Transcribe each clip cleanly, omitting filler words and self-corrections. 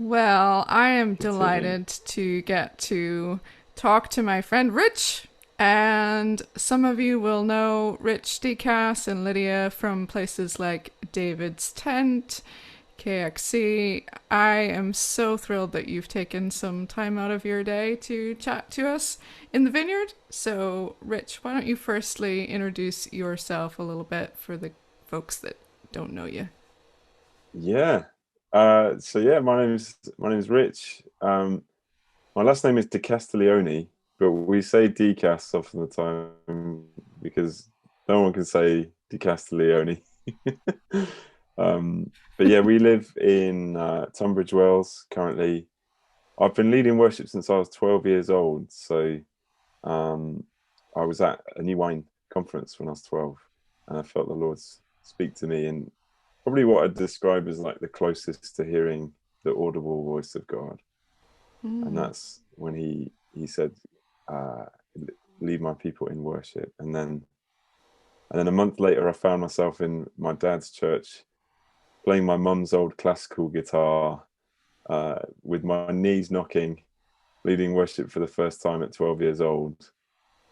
Well, I am Good to hear. delighted to get to talk to my friend Rich. And some of you will know Rich Dicas and Lydia from places like David's Tent, KXC. I am so thrilled that you've taken some time out of your day to chat to us in the vineyard. So, Rich, why don't you firstly introduce yourself a little bit for the folks that don't know you? Yeah. My name's Rich. My last name is Decastellioni, but we say Decas often the time because no one can say Decastellioni. But yeah, we live in Tunbridge Wells currently. I've been leading worship since I was 12 years old. So um, I was at a New Wine conference when I was 12, and I felt the Lord speak to me, and probably what I'd describe as like the closest to hearing the audible voice of God. And Mm. that's when he said, uh, "Lead my people in worship." And then a month later, I found myself in my dad's church playing my mum's old classical guitar, with my knees knocking, leading worship for the first time at 12 years old,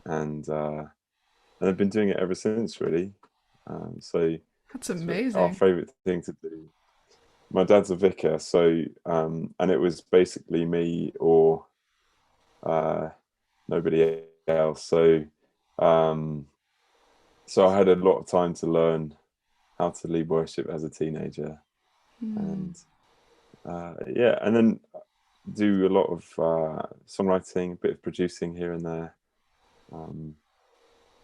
and I've been doing it ever since, really. So That's it's our amazing. favorite thing to do. My dad's a vicar, so and it was basically me or uh, nobody else. Um, so I had a lot of time to learn how to lead worship as a teenager, Mm. and yeah, and then do a lot of songwriting, a bit of producing here and there. Um,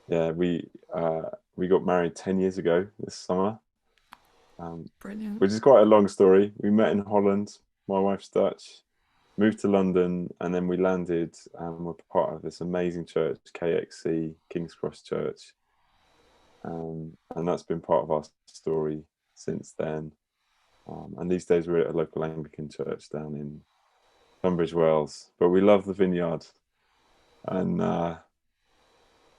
yeah, we got married 10 years ago this summer, Brilliant. which is quite a long story. We met in Holland. My wife's Dutch, moved to London, and then we landed and we're part of this amazing church, KXC, King's Cross Church. And that's been part of our story since then. And these days we're at a local Anglican church down in Tunbridge Wells. But we love the vineyard, and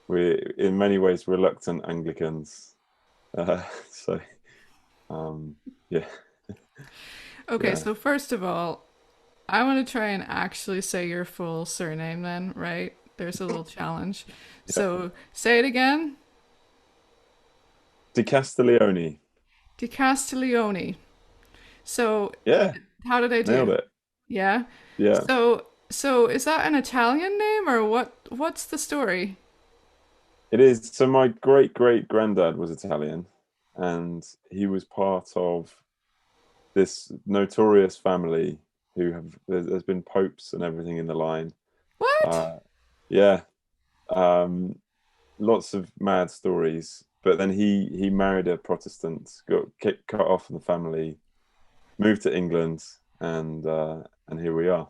we're in many ways reluctant Anglicans. Uh, so, um, yeah, Okay, yeah, so first of all, I want to try and actually say your full surname then, right? There's a little challenge. yeah. So say it again. Decastellioni. Decastellioni. So Yeah, how did I nailed do? it. Yeah. Yeah, So is that an Italian name or what's the story? it is. So my great great granddad was Italian, and he was part of this notorious family who have there's been popes and everything in the line. What? Uh, yeah, um, lots of mad stories. But then he married a Protestant, got cut off from the family, moved to England, and here we are.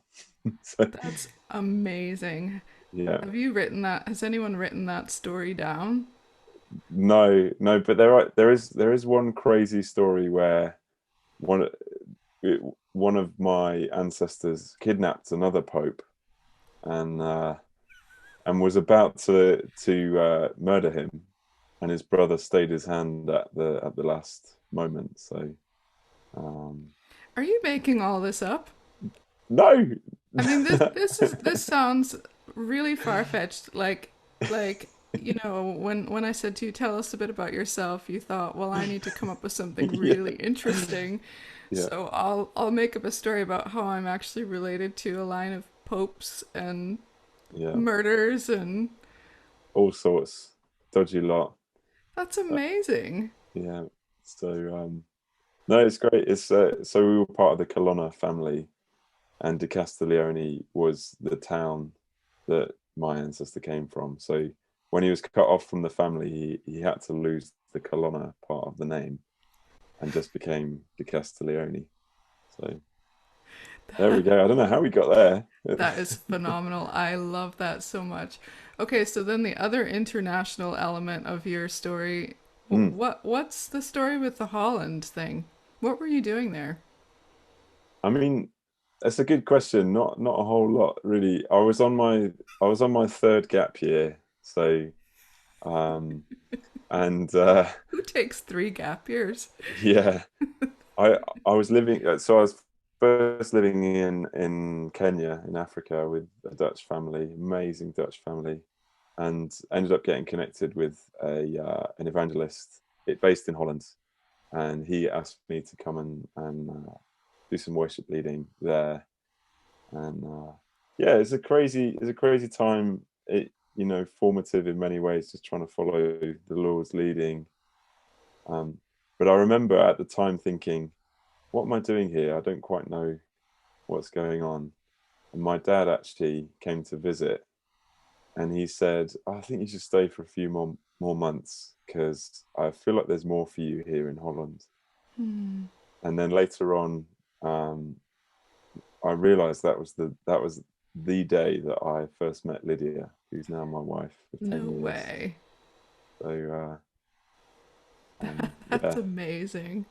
So That's amazing. yeah, Have you written that? Has anyone written that story down? no, no, but there is one crazy story where one it, one of my ancestors kidnapped another pope and was about to murder him, and his brother stayed his hand at the last moment. So um, Are you making all this up? no, I mean, this sounds really far-fetched. Like when I said to you, tell us a bit about yourself, you thought, well, I need to come up with something yeah, really interesting. yeah, So I'll make up a story about how I'm actually related to a line of popes and yeah, murders, and all sorts, dodgy lot. that's Uh, amazing. yeah, so no, it's great. It's so we were part of the Colonna family, and De Castiglione was the town that my ancestor came from. So when he was cut off from the family, he had to lose the Colonna part of the name and just became De Castiglione. So there we go. I don't know how we got there. That is phenomenal. I love that so much. Okay, so then the other international element of your story, Mm. what's the story with the Holland thing? What were you doing there? I mean, that's a good question. Not a whole lot really. I was on my third gap year. So um and Who takes 3 gap years? yeah, I I was living so I was first living in Kenya in Africa with a Dutch family, amazing Dutch family, and ended up getting connected with a an evangelist based in Holland, and he asked me to come and do some worship leading there, and yeah, it's a crazy time. It, you know, formative in many ways, just trying to follow the Lord's leading. Um, but I remember at the time thinking, what am I doing here? I don't quite know what's going on. And my dad actually came to visit, and he said, I think you should stay for a few more months because I feel like there's more for you here in Holland. Hmm. And then later on, um, I realized that was the day that I first met Lydia, who's now my wife for No 10 years. way. So That's yeah. amazing.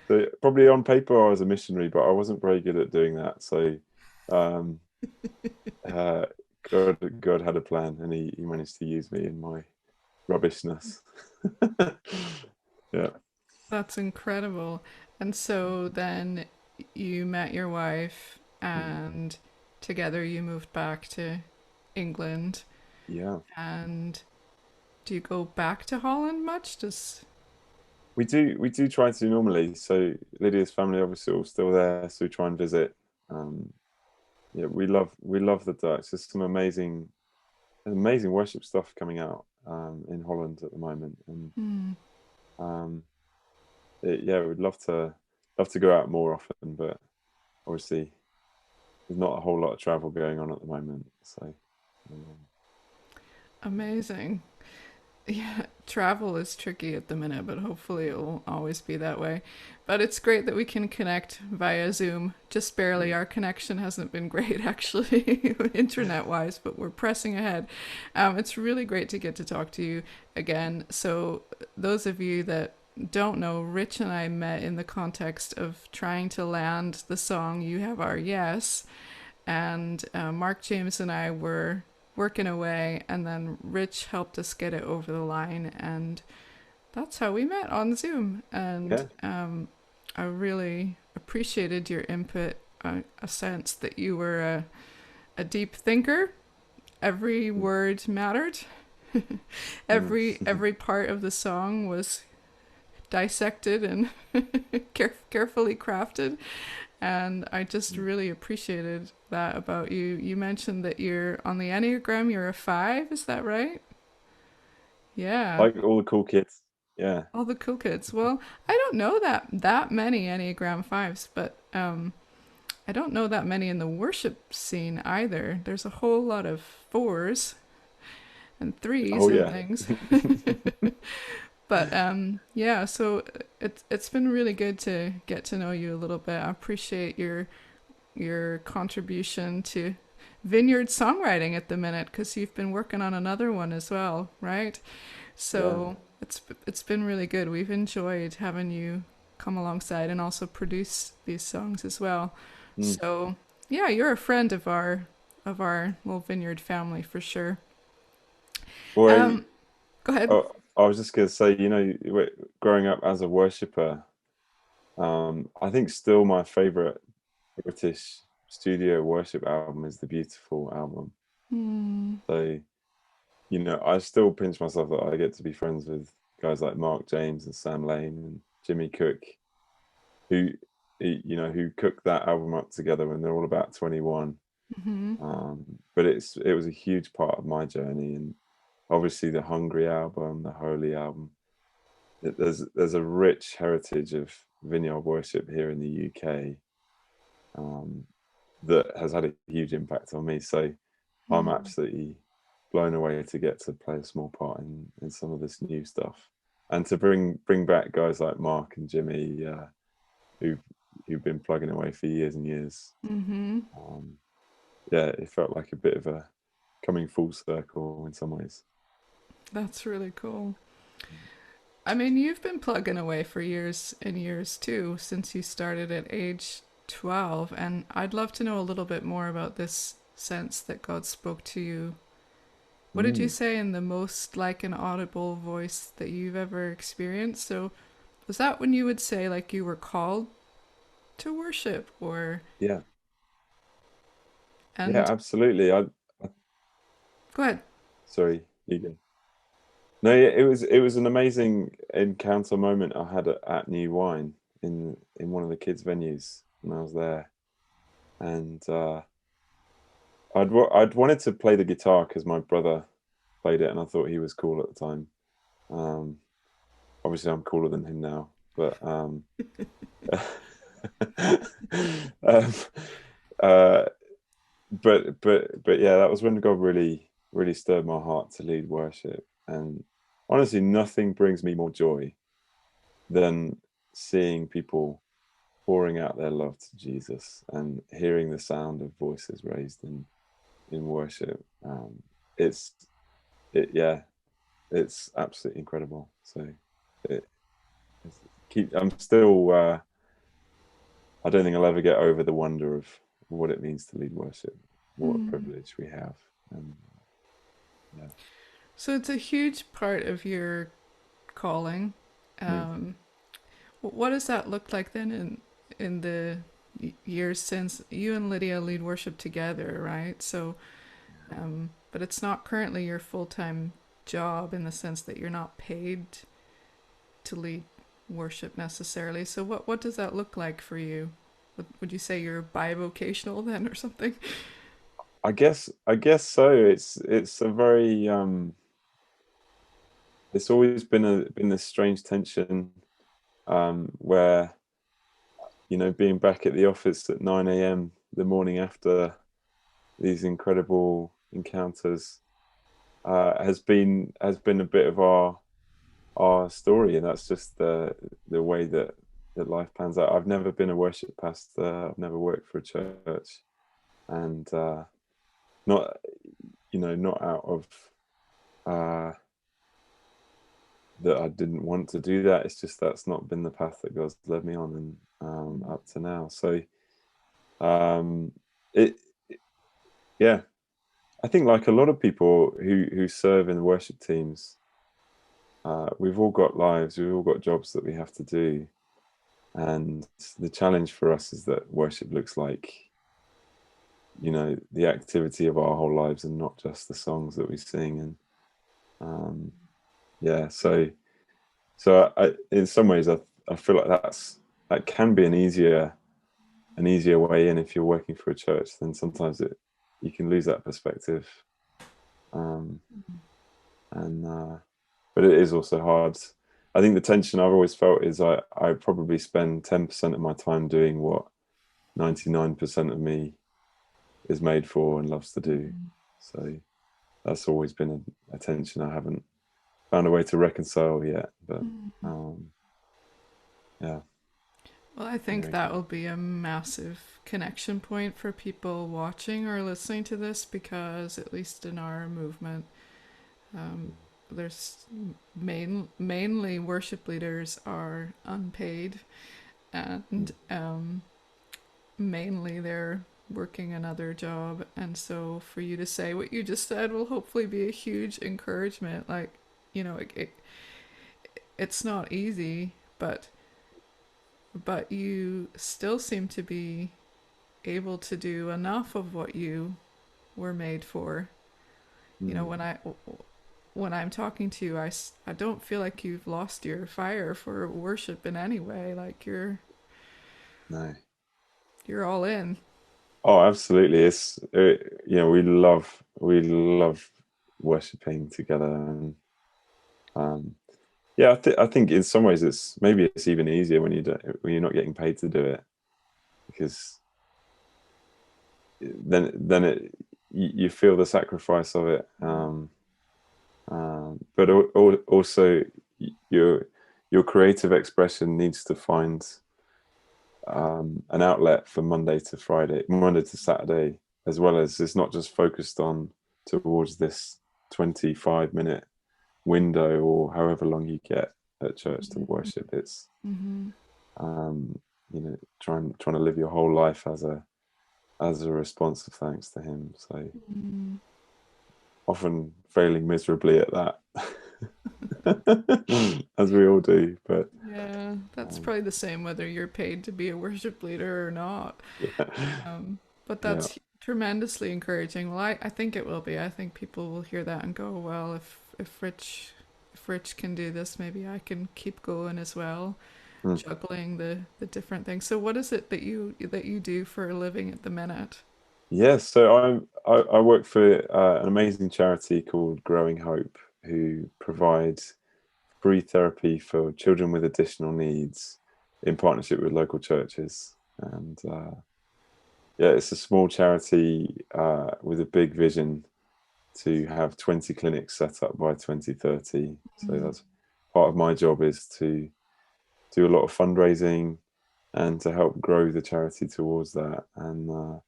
So probably on paper I was a missionary, but I wasn't very good at doing that. So um, uh, God had a plan, and he managed to use me in my rubbishness. Yeah. That's incredible. And so then you met your wife, Mm. and together you moved back to England. Yeah. And do you go back to Holland much? Does We do try to normally. So Lydia's family obviously all still there, so we try and visit. Um, yeah, we love the Dutch. There's some amazing worship stuff coming out in Holland at the moment, and Hmm. um, yeah, we'd love to go out more often, but obviously there's not a whole lot of travel going on at the moment. So um, Amazing. Yeah, travel is tricky at the minute, but hopefully it will always be that way. But it's great that we can connect via Zoom. Just barely. yeah, Our connection hasn't been great, actually, internet wise, but we're pressing ahead. It's really great to get to talk to you again. So, those of you that don't know, Rich and I met in the context of trying to land the song You Have Our Yes, and Mark James and I were working away, and then Rich helped us get it over the line, and that's how we met on Zoom. And yeah, I really appreciated your input. A sense that you were a deep thinker. Every word mattered. mm. Every part of the song was dissected and carefully crafted, and I just really appreciated that about you. You mentioned that you're on the Enneagram, you're a 5, is that right? Yeah. Like all the cool kids. Yeah. All the cool kids. Well, I don't know that many Enneagram 5s, but I don't know that many in the worship scene either. There's a whole lot of 4s and 3s Oh and yeah. things. But yeah, so it's been really good to get to know you a little bit. I appreciate your contribution to Vineyard songwriting at the minute, because you've been working on another one as well, right? Yeah. So it's been really good. We've enjoyed having you come alongside and also produce these songs as well. Mm. So yeah, you're a friend of our little Vineyard family for sure. Boy, Um, Go ahead. oh, I was just going to say, you know, growing up as a worshipper, I think still my favorite British studio worship album is the Beautiful album. Hmm. So, you know, I still pinch myself that I get to be friends with guys like Mark James and Sam Lane and Jimmy Cook, who, you know, who cooked that album up together when they're all about 21. Hmm. But it was a huge part of my journey, and obviously the Hungry album, the Holy album. There's a rich heritage of vineyard worship here in the UK, um, that has had a huge impact on me. So I'm Hmm. absolutely blown away to get to play a small part in some of this new stuff, and to bring back guys like Mark and Jimmy, who've who've been plugging away for years and years. Hmm. Um, yeah, it felt like a bit of a coming full circle in some ways. That's really cool. I mean, you've been plugging away for years and years too, since you started at age 12, and I'd love to know a little bit more about this sense that God spoke to you. What did you Mm. say in the most like an audible voice that you've ever experienced? So, was that when you would say like you were called to worship, or Yeah, yeah, and absolutely. I go ahead. sorry, Egan. No, yeah, it was an amazing encounter moment I had at New Wine in one of the kids' venues when I was there, and I'd wanted to play the guitar because my brother played it, and I thought he was cool at the time. Um, Obviously, I'm cooler than him now, but um, uh, but yeah, that was when God really stirred my heart to lead worship, and honestly, nothing brings me more joy than seeing people pouring out their love to Jesus and hearing the sound of voices raised in worship. It's yeah, it's absolutely incredible. So it, I'm still I don't think I'll ever get over the wonder of what it means to lead worship. What a Mm. privilege we have, and yeah. So it's a huge part of your calling. Mm. Um, what does that look like then in the years since you and Lydia lead worship together, right? So, but it's not currently your full time job in the sense that you're not paid to lead worship necessarily. So, what does that look like for you? Would you say you're bivocational then, or something? I guess so. It's a very it's always been this strange tension where being back at the office at 9 a.m. the morning after these incredible encounters has been a bit of our story, and that's just the way that life pans out. I've never been a worship pastor. I've never worked for a church, and not not out of uh, that I didn't want to do that. It's just that's not been the path that God's led me on, and up to now. So um, it yeah, I think like a lot of people who serve in the worship teams, we've all got lives, we've all got jobs that we have to do, and the challenge for us is that worship looks like the activity of our whole lives and not just the songs that we sing. And yeah, so in some ways I feel like that can be an easier way in. If you're working for a church, then sometimes you can lose that perspective, um and but it is also hard. I think the tension I've always felt is I probably spend 10% of my time doing what 99% of me is made for and loves to do. So that's always been a tension I haven't found a way to reconcile yet. But um, yeah, Well, I think very that good. will be a massive connection point for people watching or listening to this because, at least in our movement, um, there's mainly worship leaders are unpaid, and mainly they're working another job. And so, for you to say what you just said will hopefully be a huge encouragement. Like, it's not easy, but you still seem to be able to do enough of what you were made for. You know, Mm, when I'm talking to you, I don't feel like you've lost your fire for worship in any way. Like no. you're all in. Oh, absolutely. We love worshiping together, and um, yeah, I think in some ways it's even easier when you're not getting paid to do it, because then you feel the sacrifice of it. But also your your creative expression needs to find an outlet for Monday to Saturday, as well as it's not just focused on towards this 25-minute window or however long you get at church to worship. It's Mm-hmm. um, trying to live your whole life as a response of thanks to Him. So Mm-hmm. often failing miserably at that. as we all do. But Yeah, that's um, probably the same whether you're paid to be a worship leader or not. yeah, But yeah, that's tremendously encouraging. Well, I think it will be. I think people will hear that and go, well, if Rich can do this, maybe I can keep going as well, mm. juggling the different things. So what is it that you do for a living at the minute? Yeah. So I work for an amazing charity called Growing Hope, who provide free therapy for children with additional needs in partnership with local churches. And yeah, it's a small charity with a big vision to have 20 clinics set up by 2030. So Mm. that's part of my job, is to do a lot of fundraising and to help grow the charity towards that. And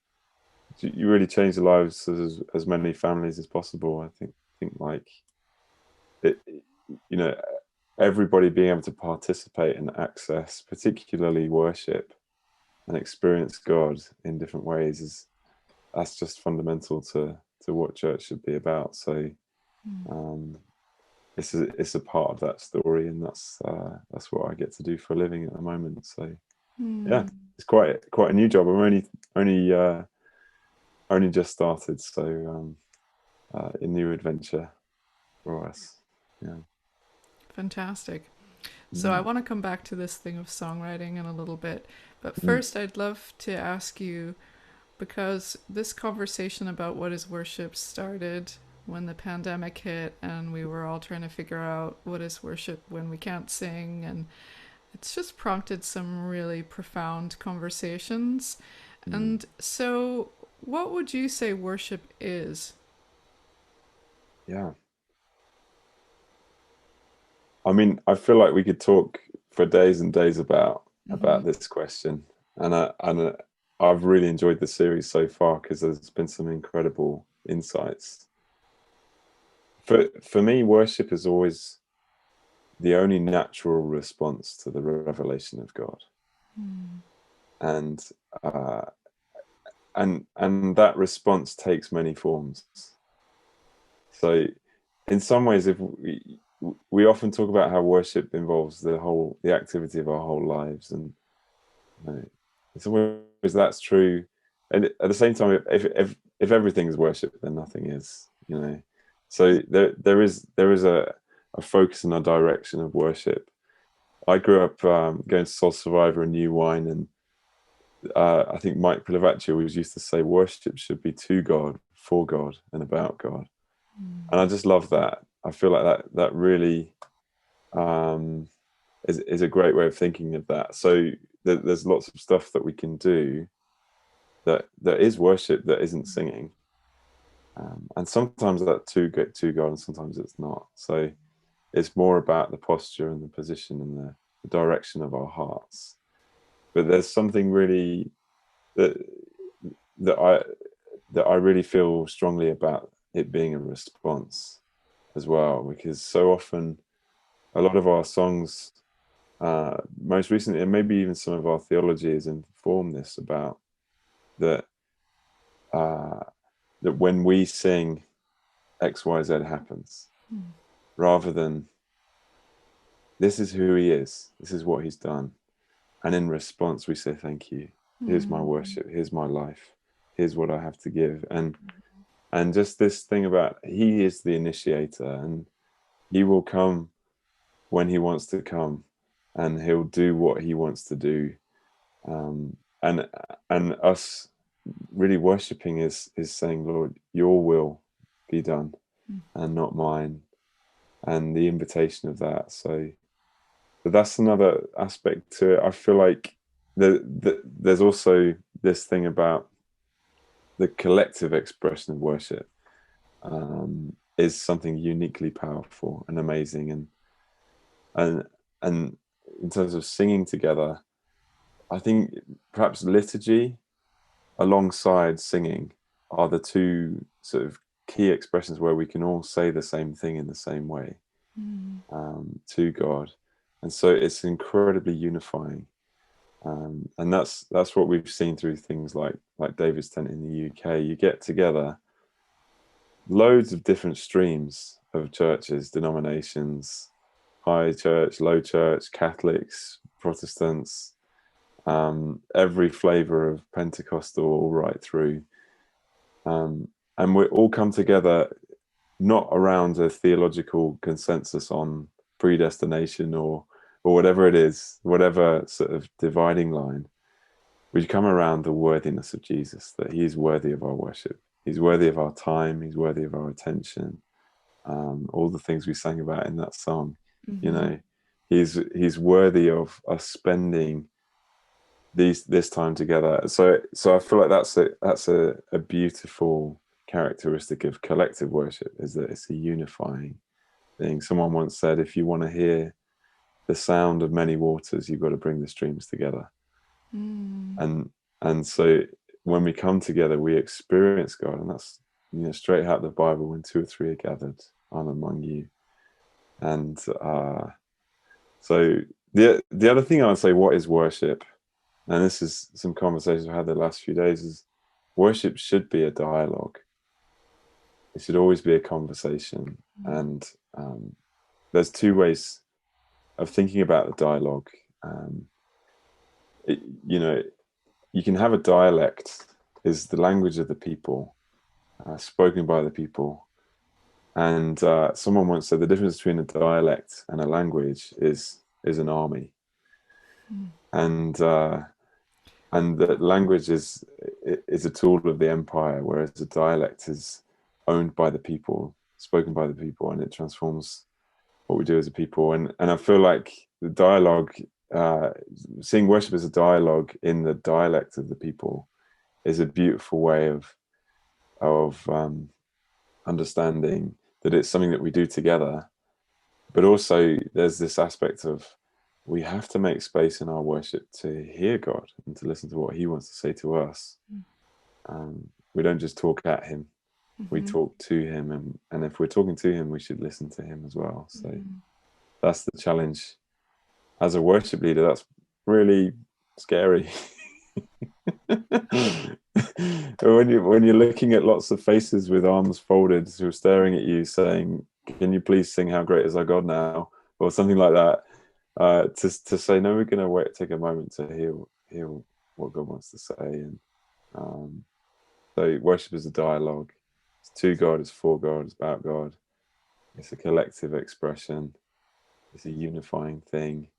you really change the lives as many families as possible. I think like it, you know, everybody being able to participate and access, particularly worship and experience God in different ways, is that's just fundamental to what church should be about. So Mm. um, it's a part of that story, and that's what I get to do for a living at the moment. So yeah, Mm. it's quite a new job. I'm only just started, so a new adventure for us. Yeah. Fantastic. So I Mm. want to come back to this thing of songwriting in a little bit. But Mm. first, I'd love to ask you, because this conversation about what is worship started when the pandemic hit and we were all trying to figure out what is worship when we can't sing, and it's just prompted some really profound conversations. Mm. And so, what would you say worship is? Yeah. I mean, I feel like we could talk for days and days Mm-hmm. about this question, and I've really enjoyed the series so far because there's been some incredible insights. For me, worship is always the only natural response to the revelation of God, Mm. and uh, and that response takes many forms. So, in some ways, if we often talk about how worship involves the activity of our whole lives, and you know, in some ways that's true, and at the same time, if everything is worship, then nothing is. So there is a focus and a direction of worship. I grew up going to Soul Survivor and New Wine, and I think Mike Pilavacci always used to say worship should be to God, for God, and about God. And I just love that. I feel like that really um, is a great way of thinking of that. So there's lots of stuff that we can do that is worship that isn't singing, and sometimes that to God, and sometimes it's not. So it's more about the posture and the position and the direction of our hearts. But there's something really that that I that I really feel strongly about it being a response as well, because so often a lot of our songs, most recently, and maybe even some of our theology has informed this about that uh, that when we sing X, Y, Z happens, Mm. rather than this is who he is, this is what he's done, and in response we say thank you. Here's my Mm. worship. Here's my life. Here's what I have to give, and just this thing about he is the initiator, and he will come when he wants to come, and he'll do what he wants to do, um, and us really worshiping is saying, Lord, your will be done Mm. and not mine, and the invitation of that. So but that's another aspect to it. I feel like there's also this thing about the collective expression of worship, is something uniquely powerful and amazing, and and in terms of singing together, I think perhaps liturgy alongside singing are the two sort of key expressions where we can all say the same thing in the same way, Mm. to God, and so it's incredibly unifying. And that's what we've seen through things like David's Tent in the UK. You get together loads of different streams of churches, denominations, high church, low church, Catholics, Protestants, every flavor of Pentecostal, all right through. And we all come together not around a theological consensus on predestination or whatever it is, whatever sort of dividing line. We come around the worthiness of Jesus, that he is worthy of our worship. He's worthy of our time. He's worthy of our attention. All the things we sang about in that song, you know, he's worthy of us spending this time together. So I feel like that's a beautiful characteristic of collective worship, is that it's a unifying thing. Someone once said, if you want to hear the sound of many waters, you've got to bring the streams together. And so when we come together, we experience God, and that's, you know, straight out of the Bible. When two or three are gathered, I'm among you. And so the other thing I would say, what is worship? And this is some conversations I've had the last few days, is worship should be a dialogue. It should always be a conversation. And there's two ways of thinking about the dialogue. You know, you can have a dialect, is the language of the people, spoken by the people. And someone once said the difference between a dialect and a language is an army. And that language is a tool of the empire, whereas a dialect is owned by the people, spoken by the people, and it transforms what we do as a people. And I feel like the dialogue, seeing worship as a dialogue in the dialect of the people, is a beautiful way of understanding that it's something that we do together. But also there's this aspect of, we have to make space in our worship to hear God and to listen to what he wants to say to us. We don't just talk at him, we talk to him, and if we're talking to him, we should listen to him as well. So that's the challenge as a worship leader. That's really scary. when you're looking at lots of faces with arms folded who are staring at you saying, can you please sing How Great Is Our God Now, or something like that, to say, no, we're going to take a moment to hear what God wants to say. And so worship is a dialogue. It's to God, it's for God, it's about God. It's a collective expression. It's a unifying thing.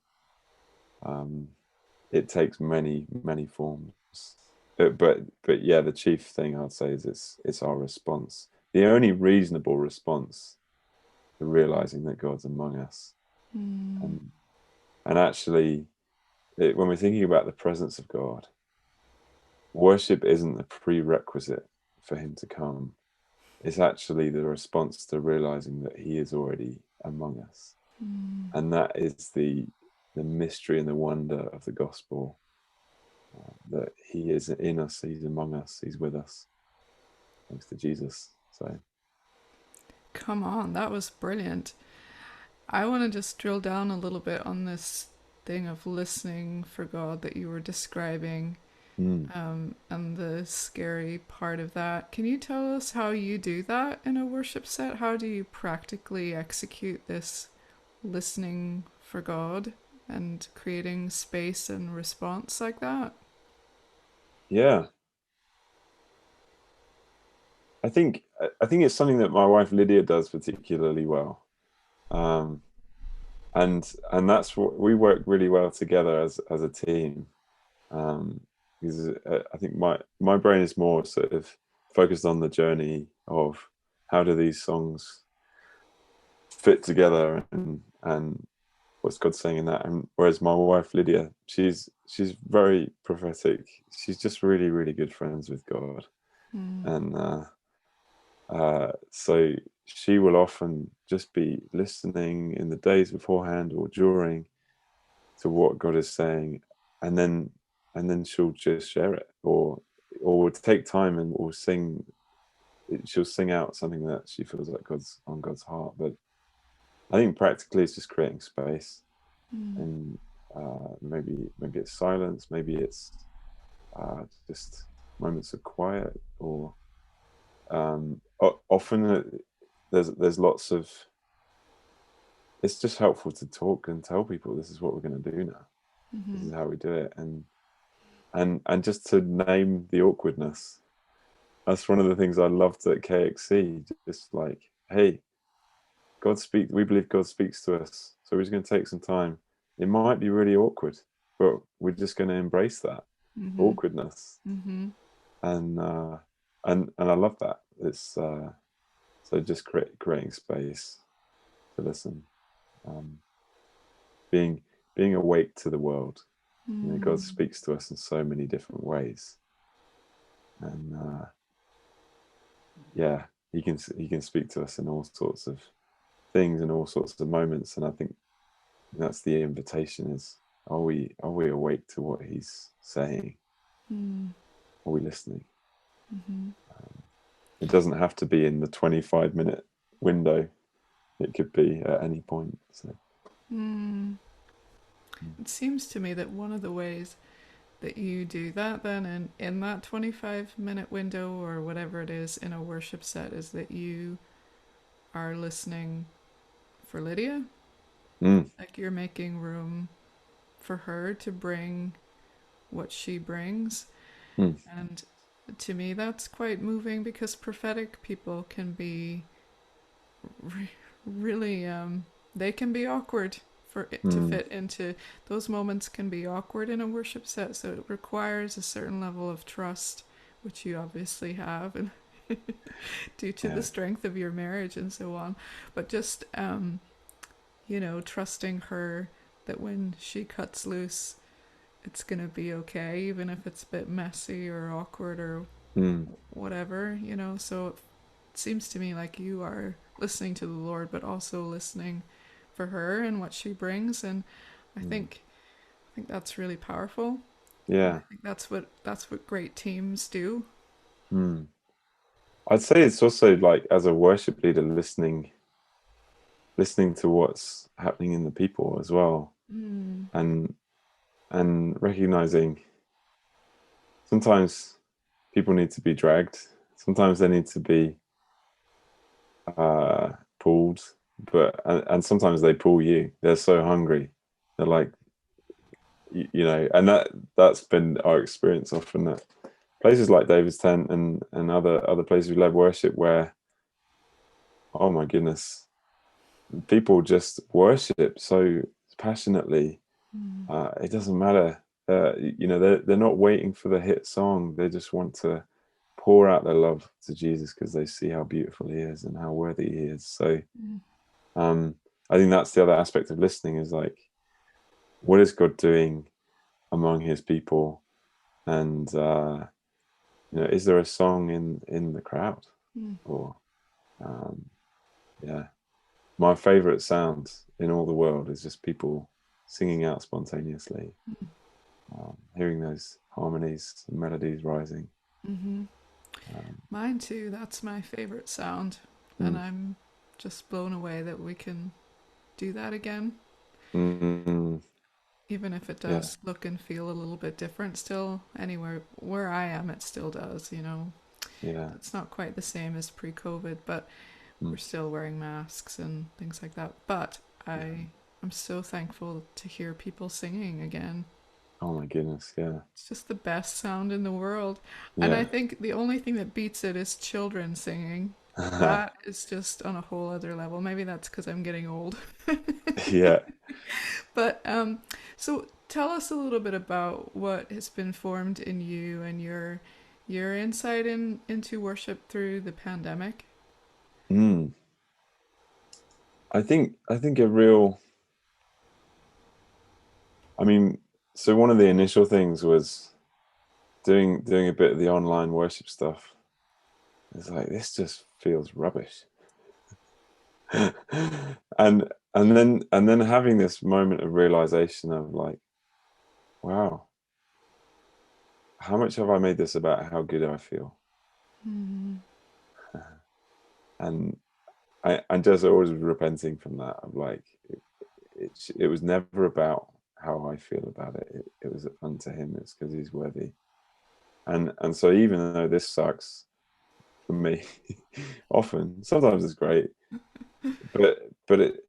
It takes many forms. But yeah, the chief thing I'd say is it's our response. The only reasonable response to realizing that God's among us. And actually, when we're thinking about the presence of God, worship isn't a prerequisite for him to come. It's actually the response to realizing that he is already among us. And that is the mystery and the wonder of the gospel, that he is in us, he's among us, he's with us, thanks to Jesus. So come on, that was brilliant. I want to just drill down a little bit on this thing of listening for God that you were describing, and the scary part of that. Can you tell us how you do that in a worship set? How do you practically execute this listening for God and creating space and response like that? yeah, I think it's something that my wife Lydia does particularly well. And that's what we work really well together as a team. Because I think my brain is more sort of focused on the journey of how do these songs fit together, and what's God saying in that. And whereas my wife Lydia, she's very prophetic. She's just really good friends with God. And so she will often just be listening in the days beforehand or during to what God is saying, and then she'll just share it, or take time and will sing. She'll sing out something that she feels like God's on God's heart. But I think practically it's just creating space, and maybe it's silence, maybe it's just moments of quiet, or often there's lots of, it's just helpful to talk and tell people this is what we're going to do now. This is how we do it, and just to name the awkwardness. That's one of the things I loved at KXC. Just like, hey, we believe God speaks to us, so we're just going to take some time. It might be really awkward, but we're just going to embrace that awkwardness. And I love that. It's so just creating space to listen, being awake to the world. You know, God speaks to us in so many different ways, and yeah, he can speak to us in all sorts of things and all sorts of moments. And I think that's the invitation: is are we awake to what he's saying? Are we listening? It doesn't have to be in the 25-minute window. It could be at any point. So It seems to me that one of the ways that you do that then in that 25-minute window or whatever it is in a worship set is that you are listening for Lydia. Like you're making room for her to bring what she brings. And to me that's quite moving, because prophetic people can be really they can be awkward for it to fit into. Those moments can be awkward in a worship set, so it requires a certain level of trust, which you obviously have, and due to the strength of your marriage and so on. But just trusting her that when she cuts loose, it's gonna be okay, even if it's a bit messy or awkward or whatever. So it seems to me like you are listening to the Lord, but also listening for her and what she brings. And I think that's really powerful. yeah, I think that's what great teams do. I'd say it's also like, as a worship leader, listening to what's happening in the people as well, and recognizing sometimes people need to be dragged, sometimes they need to be pulled, but and sometimes they pull you. They're so hungry, they're like, and that's been our experience often at places like David's Tent and other places we led worship, where, oh my goodness, people just worship so passionately. It doesn't matter. They're not waiting for the hit song. They just want to pour out their love to Jesus because they see how beautiful he is and how worthy he is. So I think that's the other aspect of listening, is like, what is God doing among his people? And is there a song in the crowd? Or my favorite sound in all the world is just people singing out spontaneously, hearing those harmonies and melodies rising. Mine too. That's my favorite sound, and I'm just blown away that we can do that again. Even if it does look and feel a little bit different still. Anywhere where I am, it still does. It's not quite the same as pre-COVID, but we're still wearing masks and things like that. But I'm so thankful to hear people singing again. Oh my goodness, yeah. It's just the best sound in the world. And I think the only thing that beats it is children singing. That is just on a whole other level. Maybe that's because I'm getting old. Yeah. But so tell us a little bit about what has been formed in you and your insight into worship through the pandemic. I think a real, so one of the initial things was doing a bit of the online worship stuff. It's like, this just feels rubbish. and then having this moment of realization of like, wow, how much have I made this about how good I feel? And I'm just always repenting from that, of like, it was never about how I feel about it. It was unto him. It's because he's worthy. And so even though this sucks, for me. Often, sometimes it's great, but it,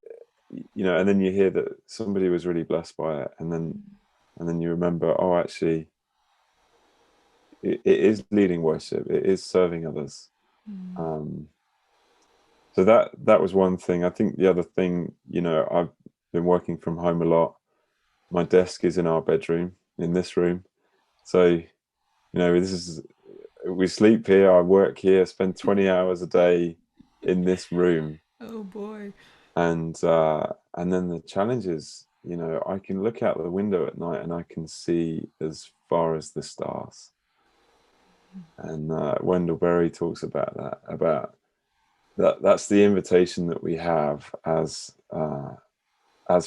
and then you hear that somebody was really blessed by it, and then you remember, oh, actually, it is leading worship. It is serving others. Um, so that was one thing. I think the other thing, I've been working from home a lot. My desk is in our bedroom, in this room. So, this is, we sleep here, I work here, spend 20 hours a day in this room. Oh boy. And then the challenge is, I can look out the window at night and I can see as far as the stars. And Wendell Berry talks about that, that's the invitation that we have as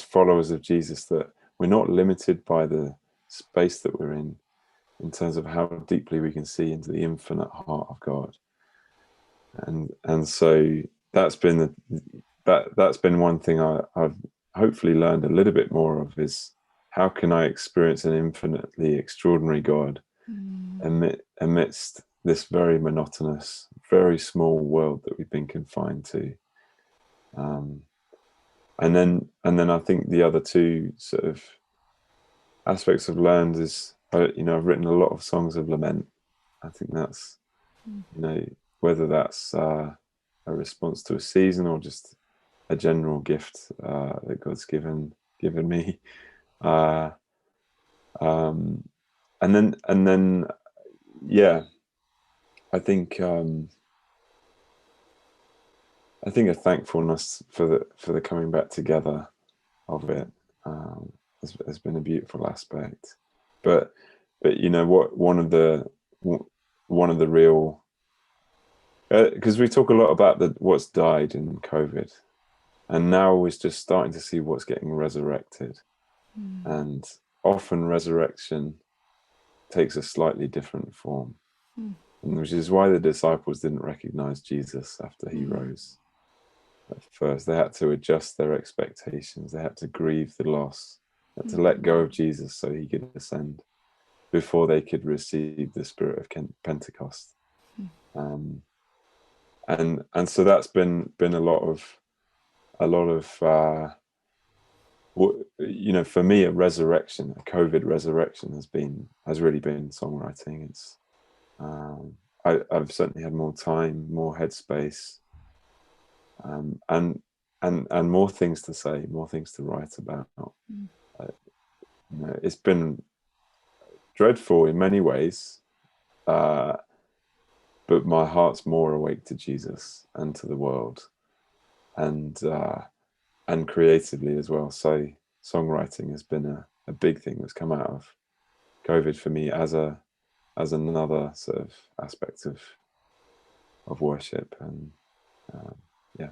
followers of Jesus, that we're not limited by the space that we're in terms of how deeply we can see into the infinite heart of God. And so that's been that's been one thing I've hopefully learned a little bit more of, is how can I experience an infinitely extraordinary God amidst this very monotonous, very small world that we've been confined to. And then I think the other two sort of aspects I've learned is, I've written a lot of songs of lament. I think that's, whether that's a response to a season or just a general gift that God's given me. And then, yeah, I think a thankfulness for the coming back together of it has been a beautiful aspect. But what one of the real, because we talk a lot about what's died in COVID, and now we're just starting to see what's getting resurrected. And often resurrection takes a slightly different form, and which is why the disciples didn't recognize Jesus after he rose. At first, they had to adjust their expectations. They had to grieve the loss. They had to let go of Jesus so he could ascend before they could receive the spirit of Pentecost. And so that's been a lot of for me, a resurrection, a COVID resurrection has really been songwriting. It's I've certainly had more time, more headspace, and more things to say, more things to write about. It's been dreadful in many ways, but my heart's more awake to Jesus and to the world, and creatively as well. So songwriting has been a big thing that's come out of COVID for me as another sort of aspect of worship. And yeah.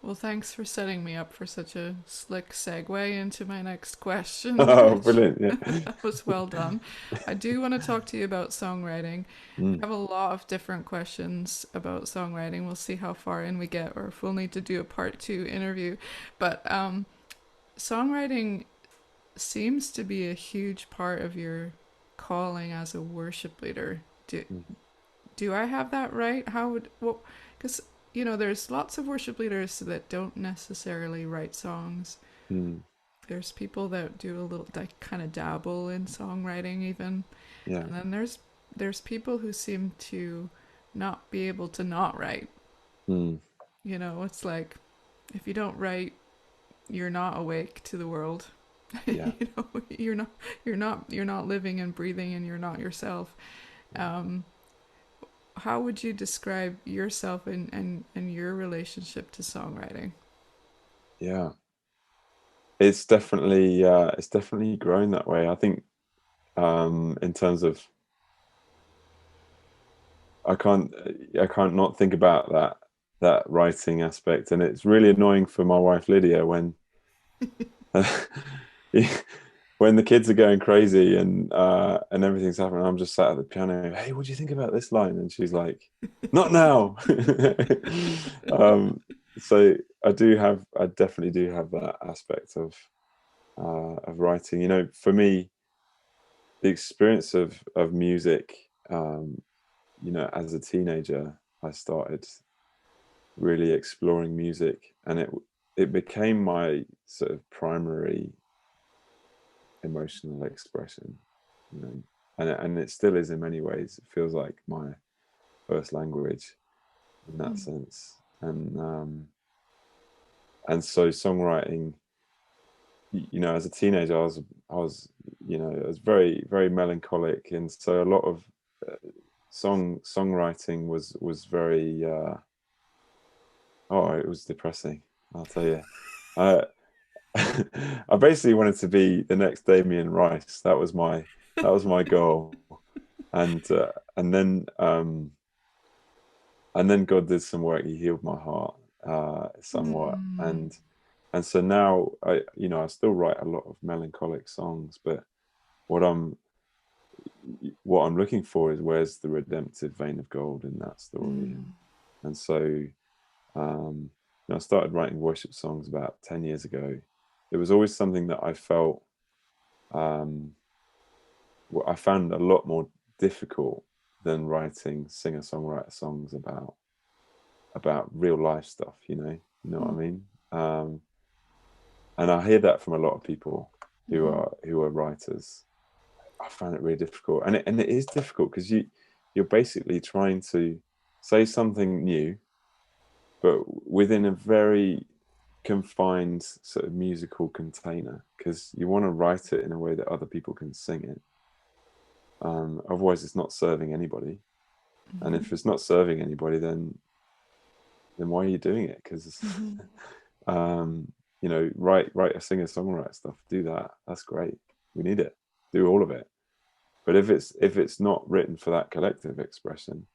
Well, thanks for setting me up for such a slick segue into my next question. Oh, Rich. brilliant! Yeah. That was well done. I do want to talk to you about songwriting. I have a lot of different questions about songwriting. We'll see how far in we get, or if we'll need to do a part 2 interview. But songwriting seems to be a huge part of your calling as a worship leader. Do I have that right? How would, well, because there's lots of worship leaders that don't necessarily write songs. There's people that do a little, that kind of dabble in songwriting even. Yeah. And then there's people who seem to not be able to not write. It's like, if you don't write, you're not awake to the world. Yeah. You're not living and breathing, and you're not yourself. How would you describe yourself and your relationship to songwriting? Yeah. It's definitely grown that way. I think in terms of, I can't not think about that writing aspect, and it's really annoying for my wife Lydia when when the kids are going crazy and everything's happening. I'm just sat at the piano. Hey, what do you think about this line? And she's like, "Not now." So I definitely do have that aspect of writing. For me, the experience of music, as a teenager, I started really exploring music, and it became my sort of primary emotional expression, you know, and it still is in many ways. It feels like my first language in that sense, and so songwriting, you know, as a teenager, I was, you know, I was very, very melancholic, and so a lot of songwriting was very it was depressing, I'll tell you. I basically wanted to be the next Damien Rice. That was my goal, and then God did some work. He healed my heart somewhat, and so now I still write a lot of melancholic songs, but what I'm looking for is, where's the redemptive vein of gold in that story, and so I started writing worship songs about 10 years ago. It was always something that I felt I found a lot more difficult than writing singer-songwriter songs about real life stuff, you know what I mean? And I hear that from a lot of people who are writers. I find it really difficult, and it is difficult because you're basically trying to say something new, but within a very confined sort of musical container, because you want to write it in a way that other people can sing it. Otherwise, it's not serving anybody. And if it's not serving anybody, then why are you doing it? Because write a singer-songwriter stuff. Do that. That's great. We need it. Do all of it. But if it's not written for that collective expression,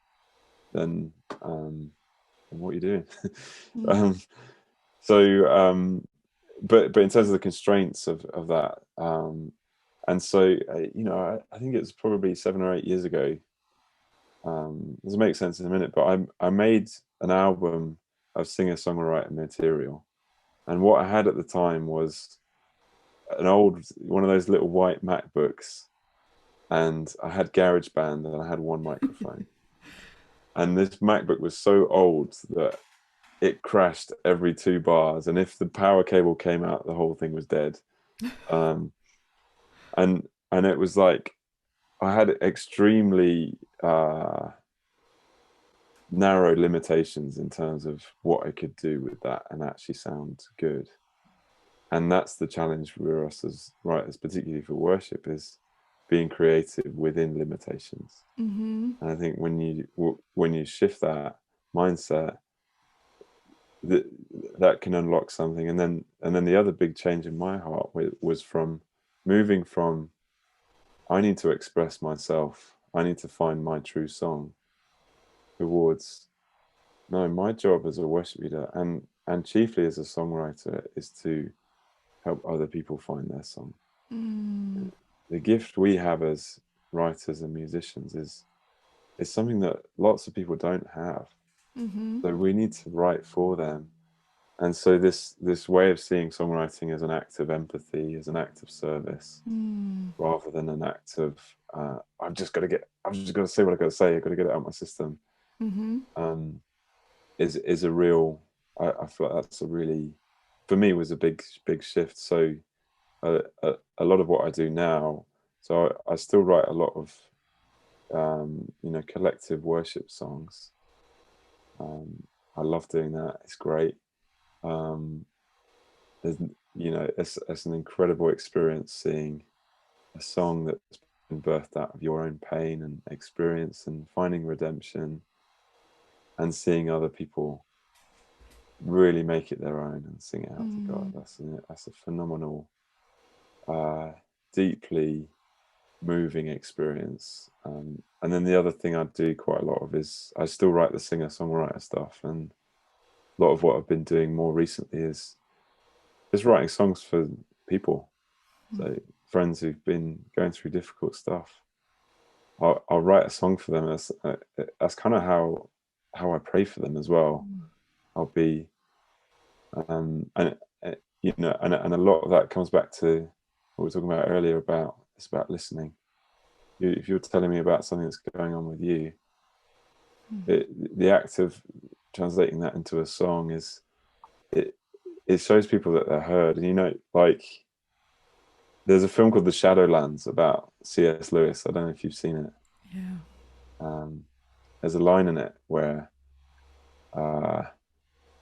then what are you doing? But in terms of the constraints of that, and so I think it was probably 7 or 8 years ago. This will make sense in a minute, but I made an album of singer-songwriter material, and what I had at the time was one of those little white MacBooks, and I had GarageBand, and I had one microphone. And this MacBook was so old that it crashed every 2 bars, and if the power cable came out, the whole thing was dead. And it was like I had extremely narrow limitations in terms of what I could do with that and actually sound good. And that's the challenge for us as writers, particularly for worship, is being creative within limitations. And I think when you shift that mindset, that can unlock something. And then the other big change in my heart was from moving from, I need to express myself, I need to find my true song, towards, no, my job as a worship leader and chiefly as a songwriter is to help other people find their song. The gift we have as writers and musicians is something that lots of people don't have. So we need to write for them. And so this way of seeing songwriting as an act of empathy, as an act of service, rather than an act of I've just got to say what I've got to say, I've got to get it out of my system, is a real, I feel like that's a really, for me, was a big shift. So a lot of what I do now, so I still write a lot of collective worship songs. I love doing that. It's great. It's an incredible experience seeing a song that's been birthed out of your own pain and experience and finding redemption, and seeing other people really make it their own and sing it out to God. That's a phenomenal, deeply moving experience. And then the other thing I do quite a lot of is I still write the singer-songwriter stuff, and a lot of what I've been doing more recently is just writing songs for people. So friends who've been going through difficult stuff, I'll write a song for them. That's kind of how I pray for them as well. I'll be and a lot of that comes back to what we were talking about earlier about, it's about listening. If you're telling me about something that's going on with you, The act of translating that into a song is it it shows people that they're heard. And like there's a film called The Shadowlands about C.S. Lewis. I don't know if you've seen it. Yeah. Um, there's a line in it where uh,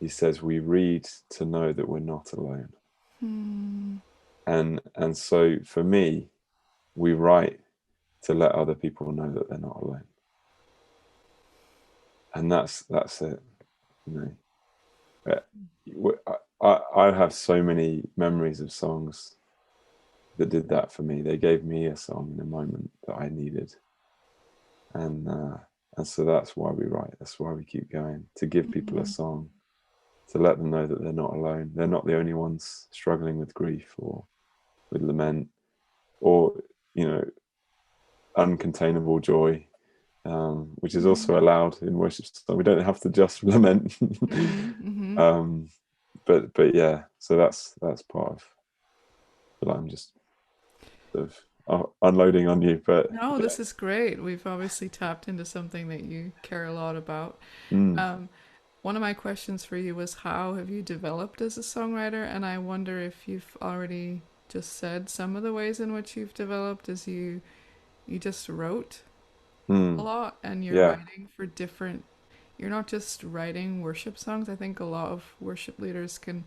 he says, "We read to know that we're not alone." Hmm. And so for me, we write to let other people know that they're not alone. And that's it. You I have so many memories of songs that did that for me. They gave me a song in a moment that I needed, and uh, and so that's why we write. That's why we keep going, to give people a Hmm. song, to let them know that they're not alone. They're not the only ones struggling with grief or with lament or you know uncontainable joy, which is also Hmm. allowed in worship song. We don't have to just lament. Hmm. Hmm. um, but yeah, so that's part of. But I'm just sort of unloading on you, but No, yeah. this is great. We've obviously tapped into something that you care a lot about. Mm, Um, One of my questions for you was how have you developed as a songwriter? And I wonder if you've already just said some of the ways in which you've developed as you just wrote a mm, lot and you're yeah, writing for different you're not just writing worship songs. I think a lot of worship leaders can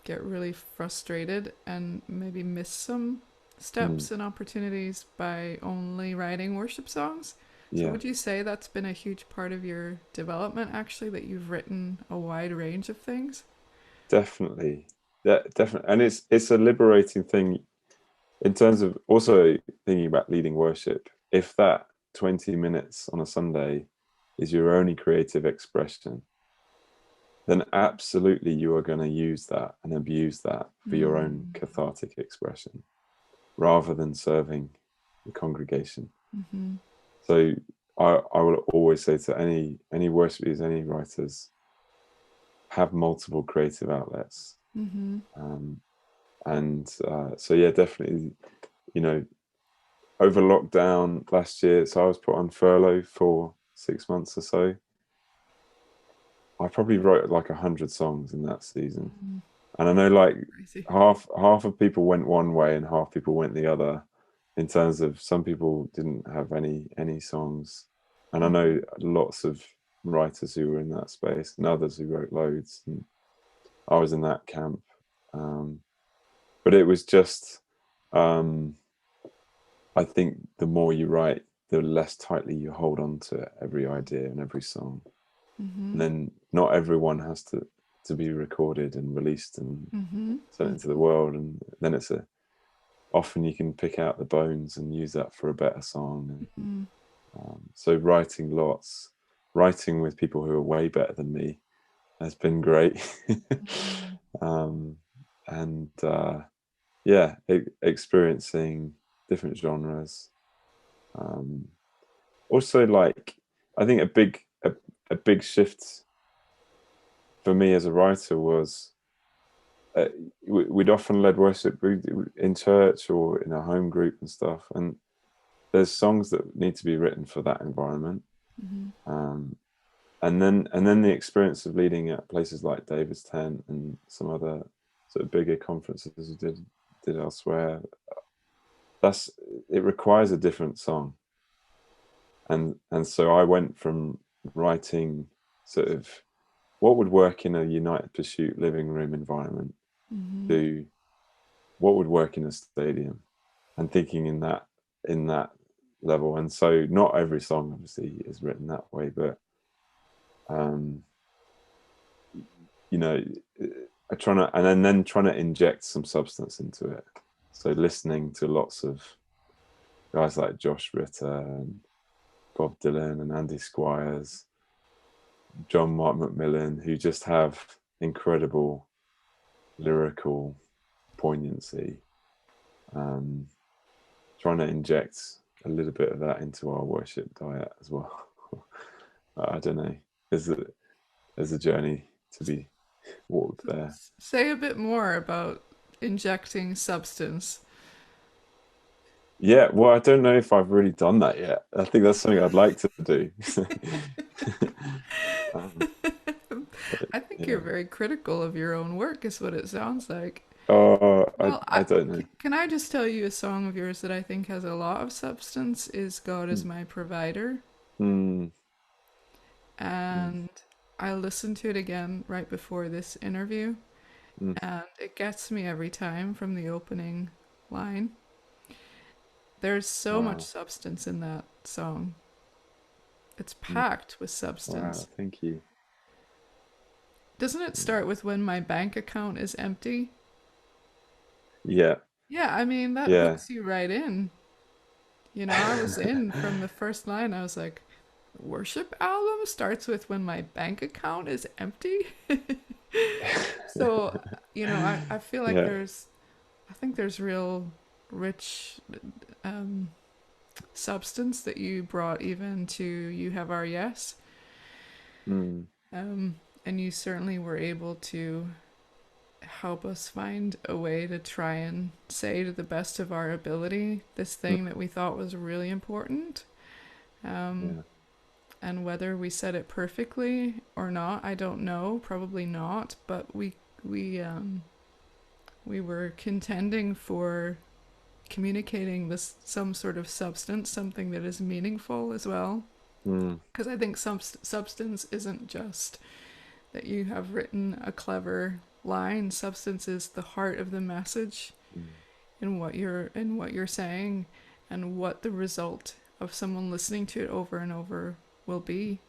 get really frustrated and maybe miss some mm, steps and opportunities by only writing worship songs. So, yeah, would you say that's been a huge part of your development, actually, that you've written a wide range of things? definitely, yeah, definitely, and it's a liberating thing in terms of also thinking about leading worship. If that 20 minutes on a Sunday is your only creative expression, then absolutely you are going to use that and abuse that for your own Mm. cathartic expression rather than serving the congregation. Mm-hmm. So I will always say to any worship leaders, any writers, have multiple creative outlets. Mm-hmm. Um, and so yeah, definitely, you know, over lockdown last year, so I was put on furlough for 6 months or so. I probably wrote like 100 songs in that season, Mm. and I know like Crazy. half of people went one way and half people went the other. In terms of some people didn't have any songs, and I Mm-hmm. know lots of writers who were in that space and others who wrote loads. And I was in that camp, um, but it was just. Um, I think the more you write, the less tightly you hold on to every idea and every song. Mm-hmm. And then not everyone has to be recorded and released and Mm-hmm. sent into the world. And then it's a often you can pick out the bones and use that for a better song. And Mm-hmm. so writing with people who are way better than me has been great. um, and yeah, experiencing different genres. Um, Also, like I think a big shift for me as a writer was uh, we'd often led worship in church or in a home group and stuff, and there's songs that need to be written for that environment. Mm-hmm. Um, and then the experience of leading at places like David's Tent and some other sort of bigger conferences we did elsewhere. That's it requires a different song, and so I went from writing sort of what would work in a United Pursuit living room environment Mm-hmm. to what would work in a stadium, and thinking in that level. And so not every song obviously is written that way, but um, you know, trying to and then trying to inject some substance into it. So listening to lots of guys like Josh Ritter and Bob Dylan and Andy Squires, John Mark McMillan, who just have incredible lyrical poignancy. Um, Trying to inject a little bit of that into our worship diet as well. I don't know. There's a journey to be walked there. Say a bit more about injecting substance. Yeah, well, I don't know if I've really done that yet. I think that's something I'd like to do. um, I think you're yeah. very critical of your own work, is what it sounds like. Oh, Well, I don't know. can I just tell you a song of yours that I think has a lot of substance is God is Mm, My Provider. mm, mm, And I listened to it again right before this interview, mm. and it gets me every time from the opening line. There's so much Wow, substance in that song. It's mm, packed with wow, substance. thank you. Doesn't it Mm. start with when my bank account is empty? Yeah, Yeah, I mean, that yeah, hooks you right in. You know, I was in from the first line. I was like, worship album starts with when my bank account is empty. So, you know, I feel like yeah. I think there's real rich um, substance that you brought even to You Have Our Yes. Mm, Um, and you certainly were able to help us find a way to try and say to the best of our ability this mm, thing that we thought was really important. Um, yeah, and whether we said it perfectly or not, I don't know. Probably not. But we were contending for communicating this some sort of substance, something that is meaningful as well. mm, Because I think substance isn't just that you have written a clever line. Substance is the heart of the message mm. in what you're saying, and what the result of someone listening to it over and over will be.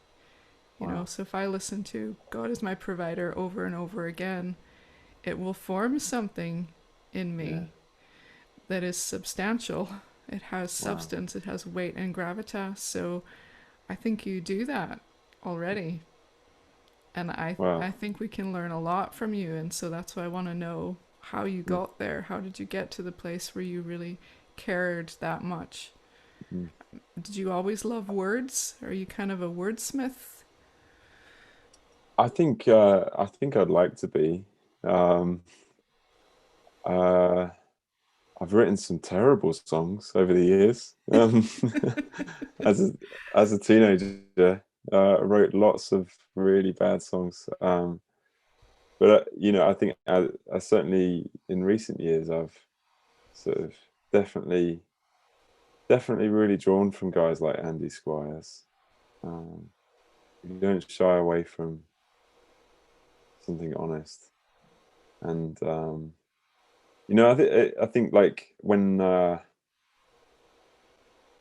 You know, Wow, so if I listen to God is my provider over and over again, it will form something in yeah, me that is substantial. It has wow, substance, it has weight and gravitas. So I think you do that already. And I wow. think we can learn a lot from you. And so that's why I want to know how you Mm, got there. How did you get to the place where you really cared that much? mm. Did you always love words? Are you kind of a wordsmith? I think I'd like to be. Um, uh, I've written some terrible songs over the years. As a as a teenager, I wrote lots of really bad songs. But you know, I think I certainly in recent years I've sort of definitely definitely really drawn from guys like Andy Squires. Um, you don't shy away from something honest, and you know, I think like when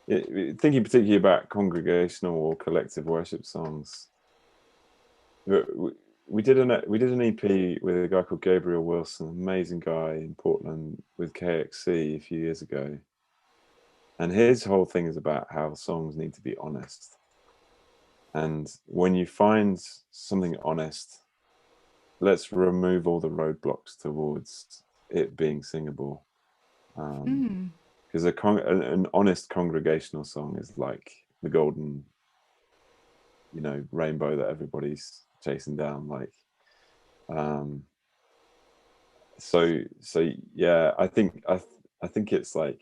thinking particularly about congregational or collective worship songs, we, we did an EP with a guy called Gabriel Wilson, amazing guy in Portland with KXC a few years ago, and his whole thing is about how songs need to be honest. And when you find something honest, let's remove all the roadblocks towards it being singable. Mm. Because an honest congregational song is like the golden, you know, rainbow that everybody's chasing down. Like, um, so yeah, I think it's like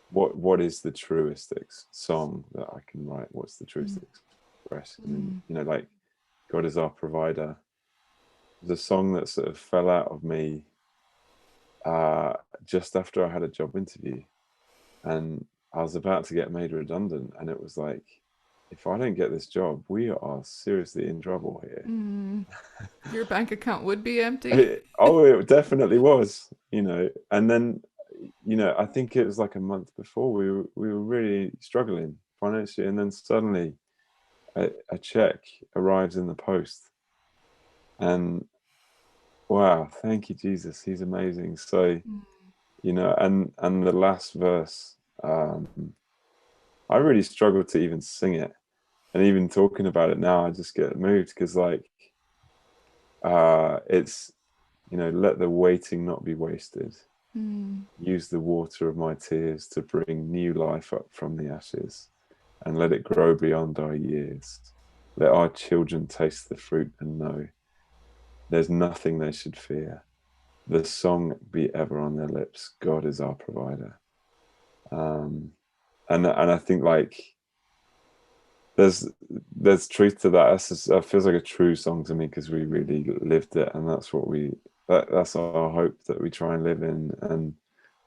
what is the truest song that I can write? What's the truest expression? And Mm. you know, like God is our provider. There's a song that sort of fell out of me uh, just after I had a job interview, and I was about to get made redundant, and it was like, if I don't get this job, we are seriously in trouble here. Mm. Your bank account would be empty. Oh, it definitely was, you know. And then, you know, I think it was like a month before we were really struggling financially, and then suddenly a check arrives in the post, and wow, thank you, Jesus, He's amazing. So, you know, and the last verse, I really struggled to even sing it, and even talking about it now, I just get moved because like it's, you know, let the waiting not be wasted. Mm. Use the water of my tears to bring new life up from the ashes, and let it grow beyond our years. Let our children taste the fruit and know there's nothing they should fear. The song be ever on their lips. God is our provider. Um, and I think like there's there's truth to that. That feels like a true song to me because we really lived it, and that's our hope, that we try and live in.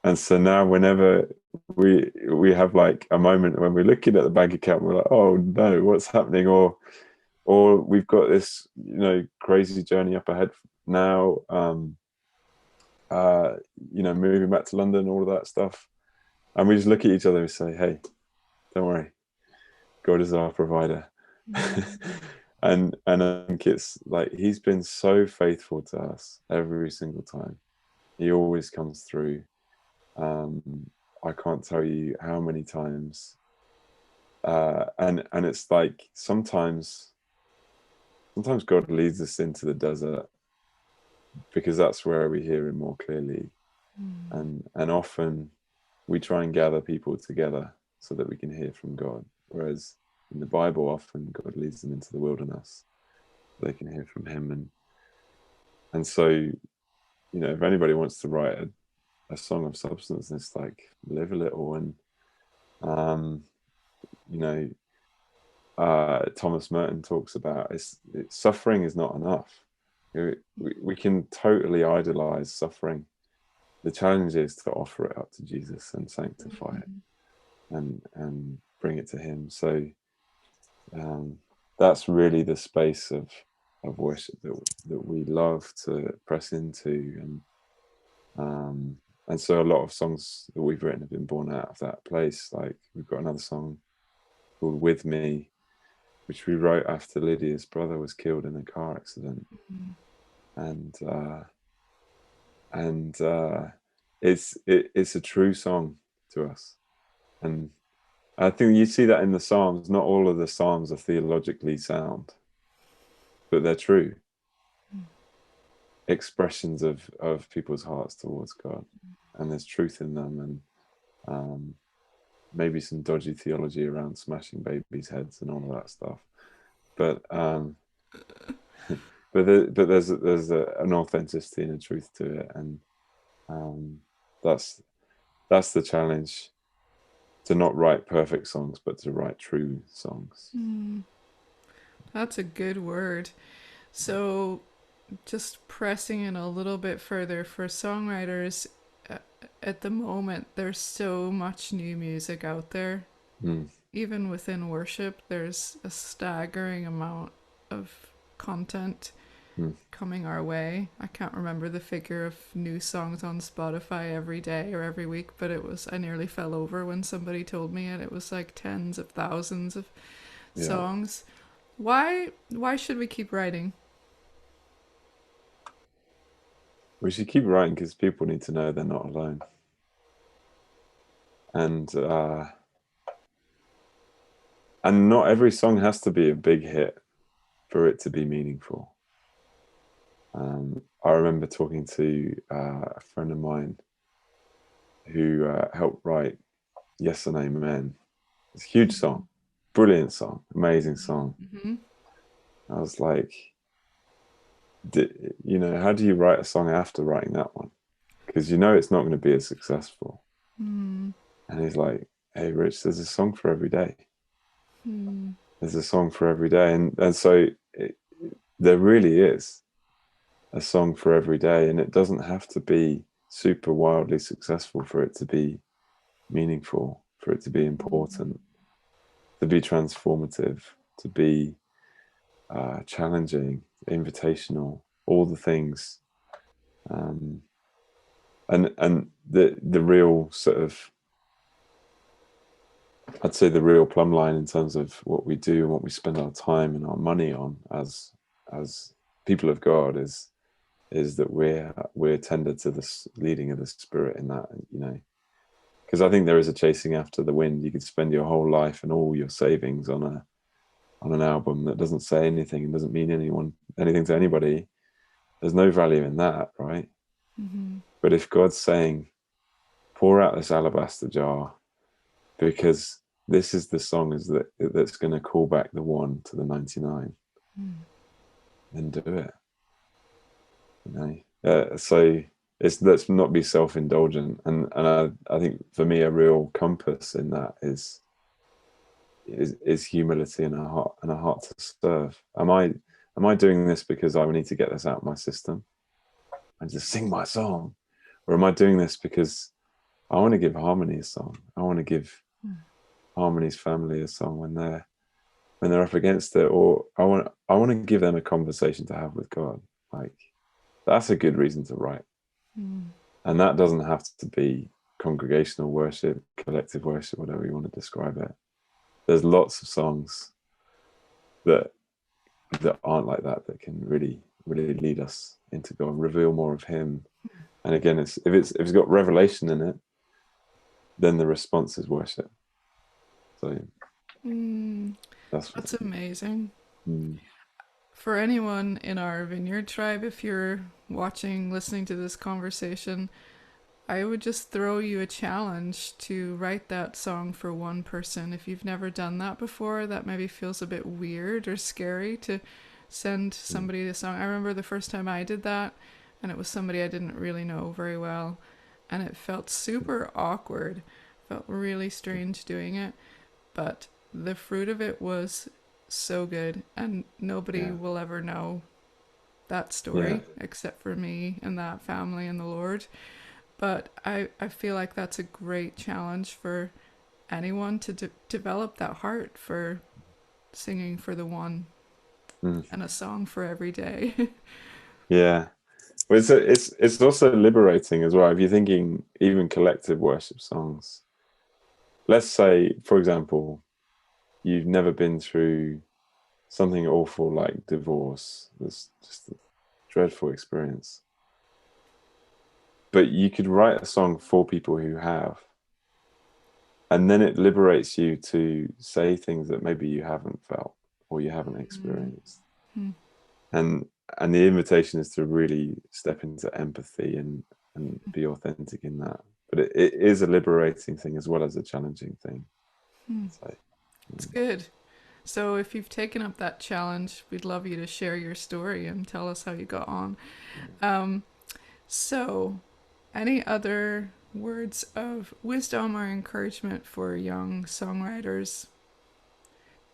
And so now, whenever we have like a moment when we're looking at the bank account, we're like, oh no, what's happening? Or we've got this, crazy journey up ahead now. Moving back to London, all of that stuff, and we just look at each other and say, hey, don't worry, God is our provider. And I think it's like he's been so faithful to us every single time. He always comes through. I can't tell you how many times. And it's like sometimes God leads us into the desert because that's where we hear him more clearly. And often we try and gather people together so that we can hear from God. Whereas in the Bible, often God leads them into the wilderness so they can hear from him. And so, if anybody wants to write a song of substance, it's like live a little. And Thomas Merton talks about suffering is not enough. We can totally idolize suffering. The challenge is to offer it up to Jesus and sanctify it and bring it to him. So that's really the space of worship that we love to press into. And so a lot of songs that we've written have been born out of that place. Like we've got another song called With Me, which we wrote after Lydia's brother was killed in a car accident. And it's a true song to us. And I think you see that in the Psalms. Not all of the Psalms are theologically sound, but they're true expressions of people's hearts towards God. And there's truth in them, and maybe some dodgy theology around smashing babies' heads and all of that stuff. But there's an authenticity and a truth to it, and that's the challenge, to not write perfect songs, but to write true songs. That's a good word. So, just pressing in a little bit further for songwriters, at the moment, there's so much new music out there. Even within worship, there's a staggering amount of content coming our way. I can't remember the figure of new songs on Spotify every day or every week, but I nearly fell over when somebody told me it. It was like tens of thousands of songs. Why should we keep writing? We should keep writing because people need to know they're not alone. And not every song has to be a big hit for it to be meaningful. I remember talking to a friend of mine who helped write Yes and Amen. It's a huge song, brilliant song, amazing song. I was like, how do you write a song after writing that one? Because it's not going to be as successful. And he's like, hey, Rich, there's a song for every day. There's a song for every day. And so there really is a song for every day. And it doesn't have to be super wildly successful for it to be meaningful, for it to be important, to be transformative, to be challenging, invitational, all the things. And the real sort of, I'd say the real plumb line in terms of what we do and what we spend our time and our money on as people of God is that we're tender to this leading of the Spirit in that, because I think there is a chasing after the wind. You could spend your whole life and all your savings on an album that doesn't say anything and doesn't mean anything to anybody. There's no value in that, right? But if God's saying, pour out this alabaster jar, because this is the song that's going to call back the one to the 99, then do it. So let's not be self-indulgent, and I think for me a real compass in that is is humility and a heart to serve. Am I doing this because I need to get this out of my system and just sing my song, or am I doing this because I want to give Harmony a song? I want to give Harmony's family a song when they're up against it, or I want to give them a conversation to have with God. Like, that's a good reason to write. And that doesn't have to be congregational worship, collective worship, whatever you want to describe it. There's lots of songs that aren't like that can really lead us into God, reveal more of Him. And again, if it's got revelation in it, then the response is worship. So that's amazing. Mm. For anyone in our Vineyard tribe, if you're watching, listening to this conversation, I would just throw you a challenge to write that song for one person. If you've never done that before, that maybe feels a bit weird or scary to send somebody the song. I remember the first time I did that, and it was somebody I didn't really know very well, and it felt super awkward. Felt really strange doing it, but the fruit of it was so good, and nobody will ever know that story except for me and that family and the Lord. But I feel like that's a great challenge for anyone to develop that heart for singing for the one and a song for every day. Yeah. Well, it's also liberating as well. If you're thinking even collective worship songs, let's say, for example, you've never been through something awful like divorce. It's just a dreadful experience. But you could write a song for people who have. And then it liberates you to say things that maybe you haven't felt or you haven't experienced. And the invitation is to really step into empathy and be authentic in that. But it is a liberating thing as well as a challenging thing. So, It's good. So if you've taken up that challenge, we'd love you to share your story and tell us how you got on. So any other words of wisdom or encouragement for young songwriters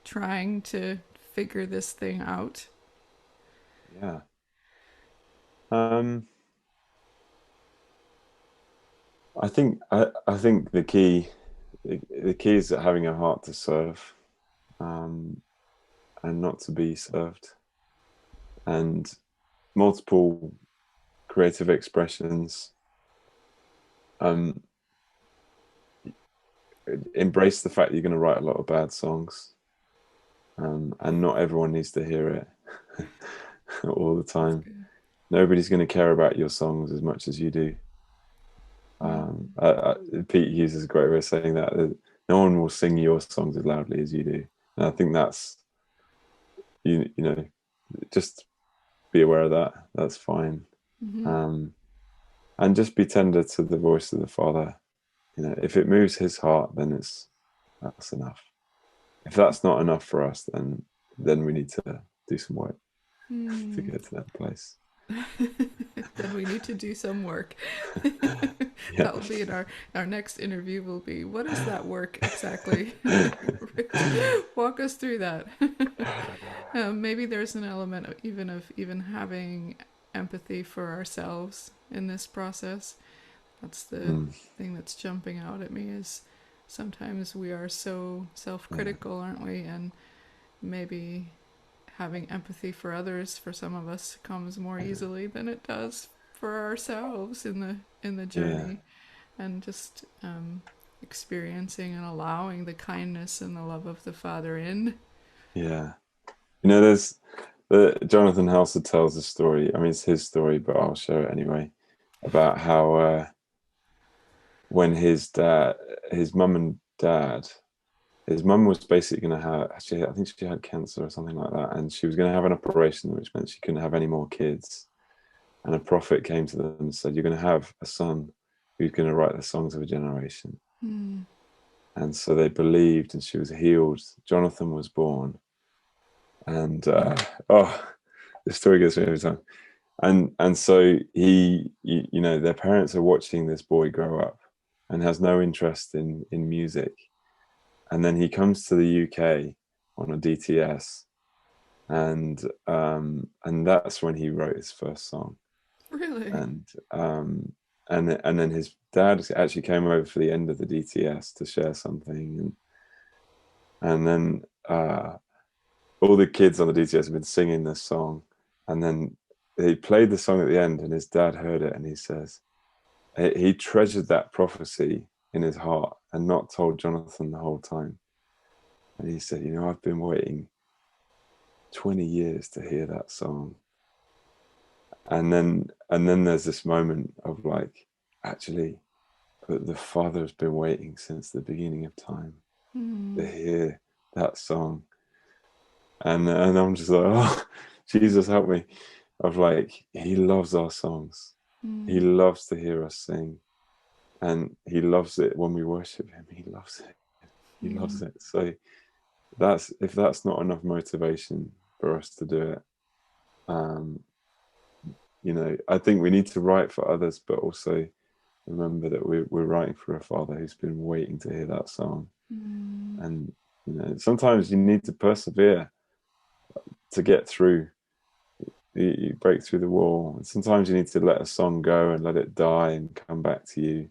trying to figure this thing out? Yeah. I think the key is having a heart to serve, and not to be served, and multiple creative expressions. Embrace the fact you're going to write a lot of bad songs, and not everyone needs to hear it all the time. Nobody's going to care about your songs as much as you do. Pete uses a great way of saying that no one will sing your songs as loudly as you do, and I think that's you know just be aware of that. That's fine. And just be tender to the voice of the Father. If it moves His heart, then that's enough. If that's not enough for us, then we need to do some work to get to that place. Then we need to do some work. That'll be in our next interview. Will be, what is that work exactly? Walk us through that. Maybe there's an element of even having empathy for ourselves in this process. That's the thing that's jumping out at me, is sometimes we are so self-critical, aren't we? And maybe having empathy for others, for some of us, comes more easily than it does for ourselves in the journey. And just experiencing and allowing the kindness and the love of the Father in. There's Jonathan Halsted tells a story. I mean, it's his story, but I'll share it anyway, about how when his mum and dad, his mum was basically going to have, I think she had cancer or something like that, and she was going to have an operation, which meant she couldn't have any more kids. And a prophet came to them and said, "You're going to have a son who's going to write the songs of a generation." And so they believed, and she was healed. Jonathan was born, and the story gets me every time. And so their parents are watching this boy grow up and has no interest in music. and then he comes to the UK on a DTS, and that's when he wrote his first song. Really? And then his dad actually came over for the end of the DTS to share something, and then all the kids on the DTS have been singing this song, and then he played the song at the end, and his dad heard it, and he says he treasured that prophecy in his heart and not told Jonathan the whole time. And he said, I've been waiting 20 years to hear that song. And then there's this moment of like, actually, but the Father has been waiting since the beginning of time to hear that song. And I'm just like, oh, Jesus, help me. Of like, he loves our songs. He loves to hear us sing. And he loves it when we worship him. He loves it. He loves it. So if that's not enough motivation for us to do it, I think we need to write for others, but also remember that we're writing for a Father who's been waiting to hear that song. And sometimes you need to persevere to get through. You break through the wall. And sometimes you need to let a song go and let it die and come back to you.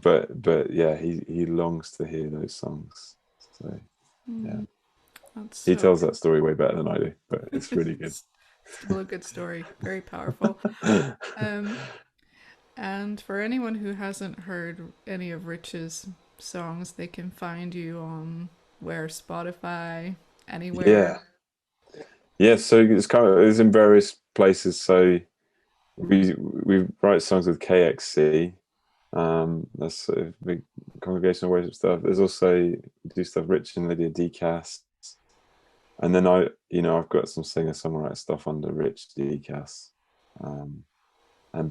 But yeah, he longs to hear those songs. So yeah, he tells that story way better than I do, but it's really good. Still a good story. Very powerful. And for anyone who hasn't heard any of Rich's songs, they can find you on Spotify, anywhere. Yeah. So it's in various places. So we write songs with KXC. That's a big congregational worship stuff. There's also we do stuff Rich and Lydia Dicas, and then I've got some singer-songwriter stuff under Rich Dicas, and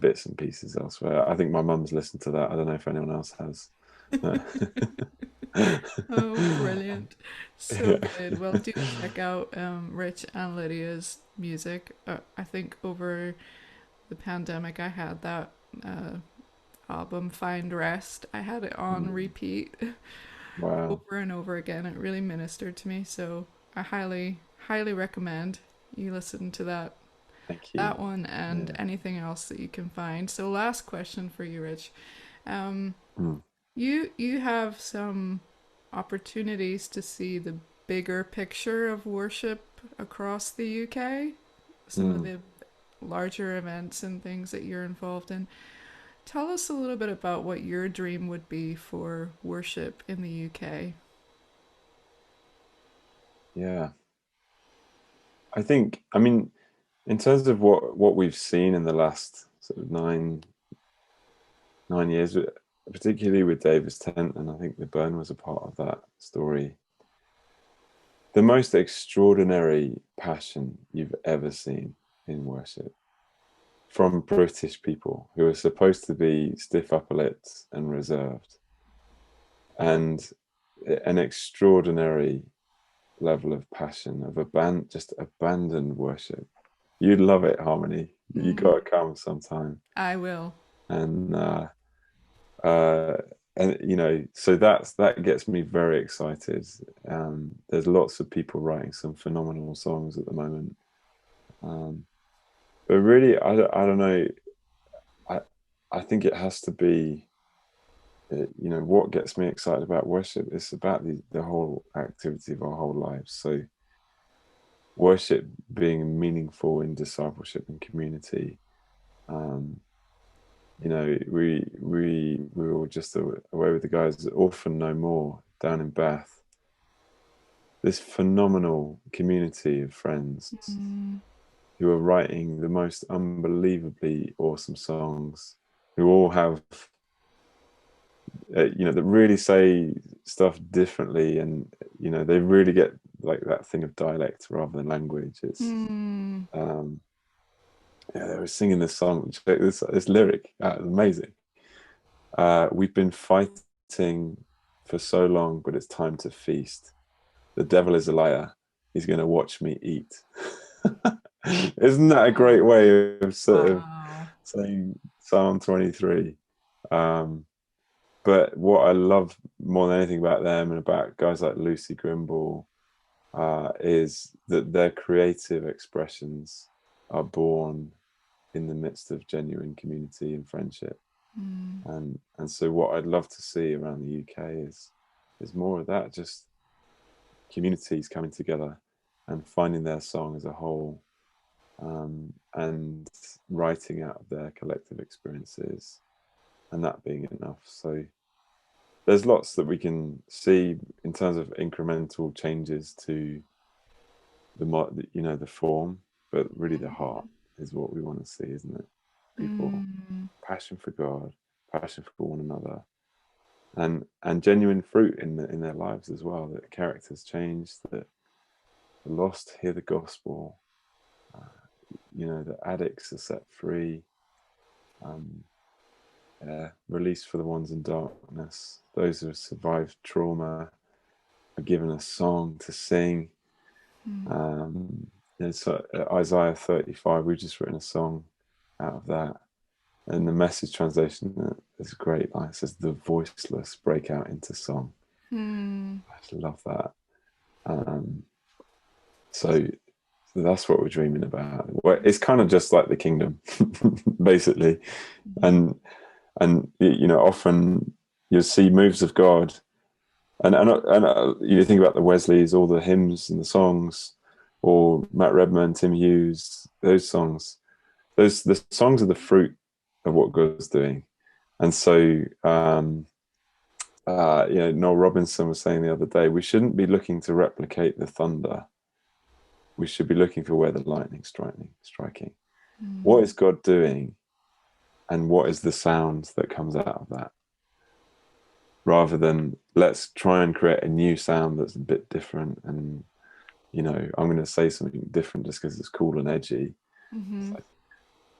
bits and pieces elsewhere. I think my mum's listened to that. I don't know if anyone else has. Oh, brilliant. So good. Well, do check out Rich and Lydia's music. I think over the pandemic, I had that album, Find Rest. I had it on repeat Wow. over and over again. It really ministered to me. So I highly, highly recommend you listen to that. Thank you. That one and anything else that you can find. So last question for you, Rich. You have some opportunities to see the bigger picture of worship across the UK, some of the larger events and things that you're involved in. Tell us a little bit about what your dream would be for worship in the UK. Yeah. I mean, in terms of what we've seen in the last sort of nine years, particularly with David's Tent, and I think the Burn was a part of that story. The most extraordinary passion you've ever seen in worship from British people who are supposed to be stiff upper lips and reserved, and an extraordinary level of passion of just abandoned worship. You'd love it, Harmony. You got to come sometime. I will. And so that gets me very excited. There's lots of people writing some phenomenal songs at the moment, but really, I don't know. I think it has to be, what gets me excited about worship. It's about the whole activity of our whole lives. So worship being meaningful in discipleship and community. We were just away with the guys at Orphan No More down in Bath. This phenomenal community of friends who are writing the most unbelievably awesome songs, who all have, that really say stuff differently, and they really get like that thing of dialect rather than language. It's they were singing this song. Check this lyric out. Amazing. We've been fighting for so long, but it's time to feast. The devil is a liar. He's going to watch me eat. Isn't that a great way of sort of saying Psalm 23? but what I love more than anything about them and about guys like Lucy Grimble is that their creative expressions are born in the midst of genuine community and friendship. And so what I'd love to see around the UK is more of that, just communities coming together and finding their song as a whole, and writing out of their collective experiences, and that being enough. So there's lots that we can see in terms of incremental changes to the form, but really the heart is what we want to see, isn't it? People passion for God, passion for one another, and genuine fruit in their lives as well. That characters change, that the lost hear the gospel, the addicts are set free, released for the ones in darkness. Those who have survived trauma are given a song to sing. So Isaiah 35, we've just written a song out of that. And the Message translation is great. Like, it says, the voiceless break out into song. I just love that. So that's what we're dreaming about. It's kind of just like the kingdom, basically. And often you see moves of God, and you think about the Wesleys, all the hymns and the songs, or Matt Redman, Tim Hughes, those songs. The songs are the fruit of what God's doing. And so Noel Robinson was saying the other day, we shouldn't be looking to replicate the thunder. We should be looking for where the lightning's striking. What is God doing, and what is the sound that comes out of that? Rather than let's try and create a new sound that's a bit different, and I'm going to say something different just because it's cool and edgy. Like,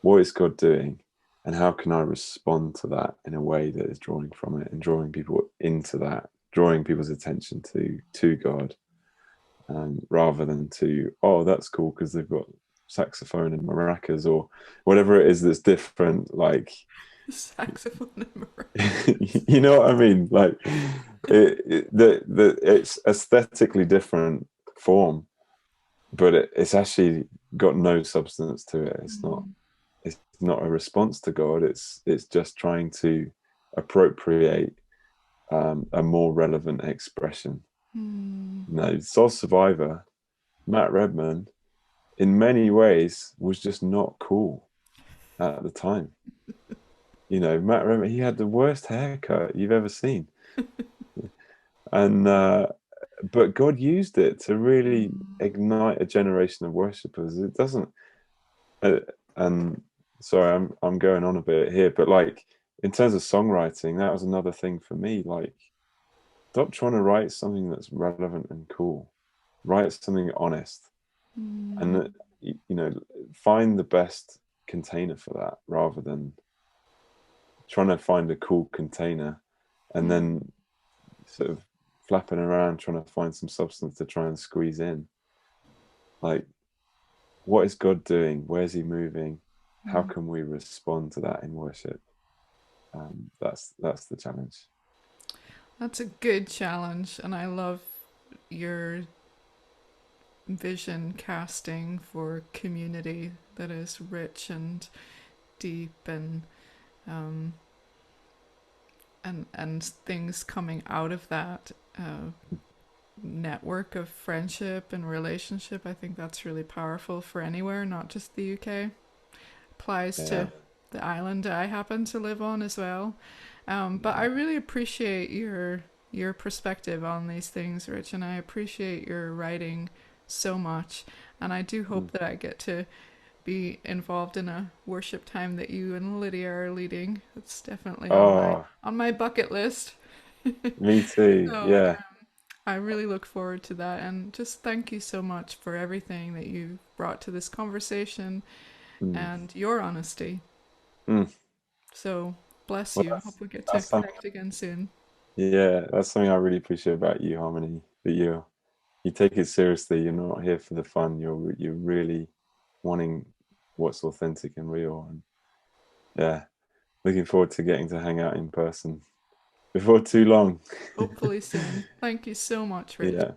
what is God doing, and how can I respond to that in a way that is drawing from it and drawing people into that, drawing people's attention to God, rather than to, oh, that's cool because they've got saxophone and maracas or whatever it is that's different, like saxophone and maracas. You know what I mean? Like it's aesthetically different form, but it's actually got no substance to it. It's not a response to God. It's just trying to appropriate a more relevant expression. Soul Survivor, Matt Redman, in many ways was just not cool at the time. Matt Redman, he had the worst haircut you've ever seen. And but God used it to really ignite a generation of worshippers. It doesn't and sorry, I'm going on a bit here, but like in terms of songwriting, that was another thing for me. Like, stop trying to write something that's relevant and cool. Write something honest, and find the best container for that, rather than trying to find a cool container and then sort of flapping around trying to find some substance to try and squeeze in. Like, what is God doing? Where's he moving? How can we respond to that in worship? That's the challenge. That's a good challenge, and I love your vision casting for community that is rich and deep, and things coming out of that network of friendship and relationship. I think that's really powerful for anywhere, not just the UK. Applies to the island I happen to live on as well. But I really appreciate your perspective on these things, Rich, and I appreciate your writing so much. And I do hope that I get to be involved in a worship time that you and Lydia are leading. It's definitely on my bucket list. Me too. So, Yeah. I really look forward to that, and just thank you so much for everything that you brought to this conversation and your honesty. So bless you. Hope we get to connect again soon. Yeah, that's something I really appreciate about you, Harmony. That you take it seriously. You're not here for the fun. You're really wanting what's authentic and real. And yeah, looking forward to getting to hang out in person before too long. Hopefully soon. Thank you so much, Rich. Yeah.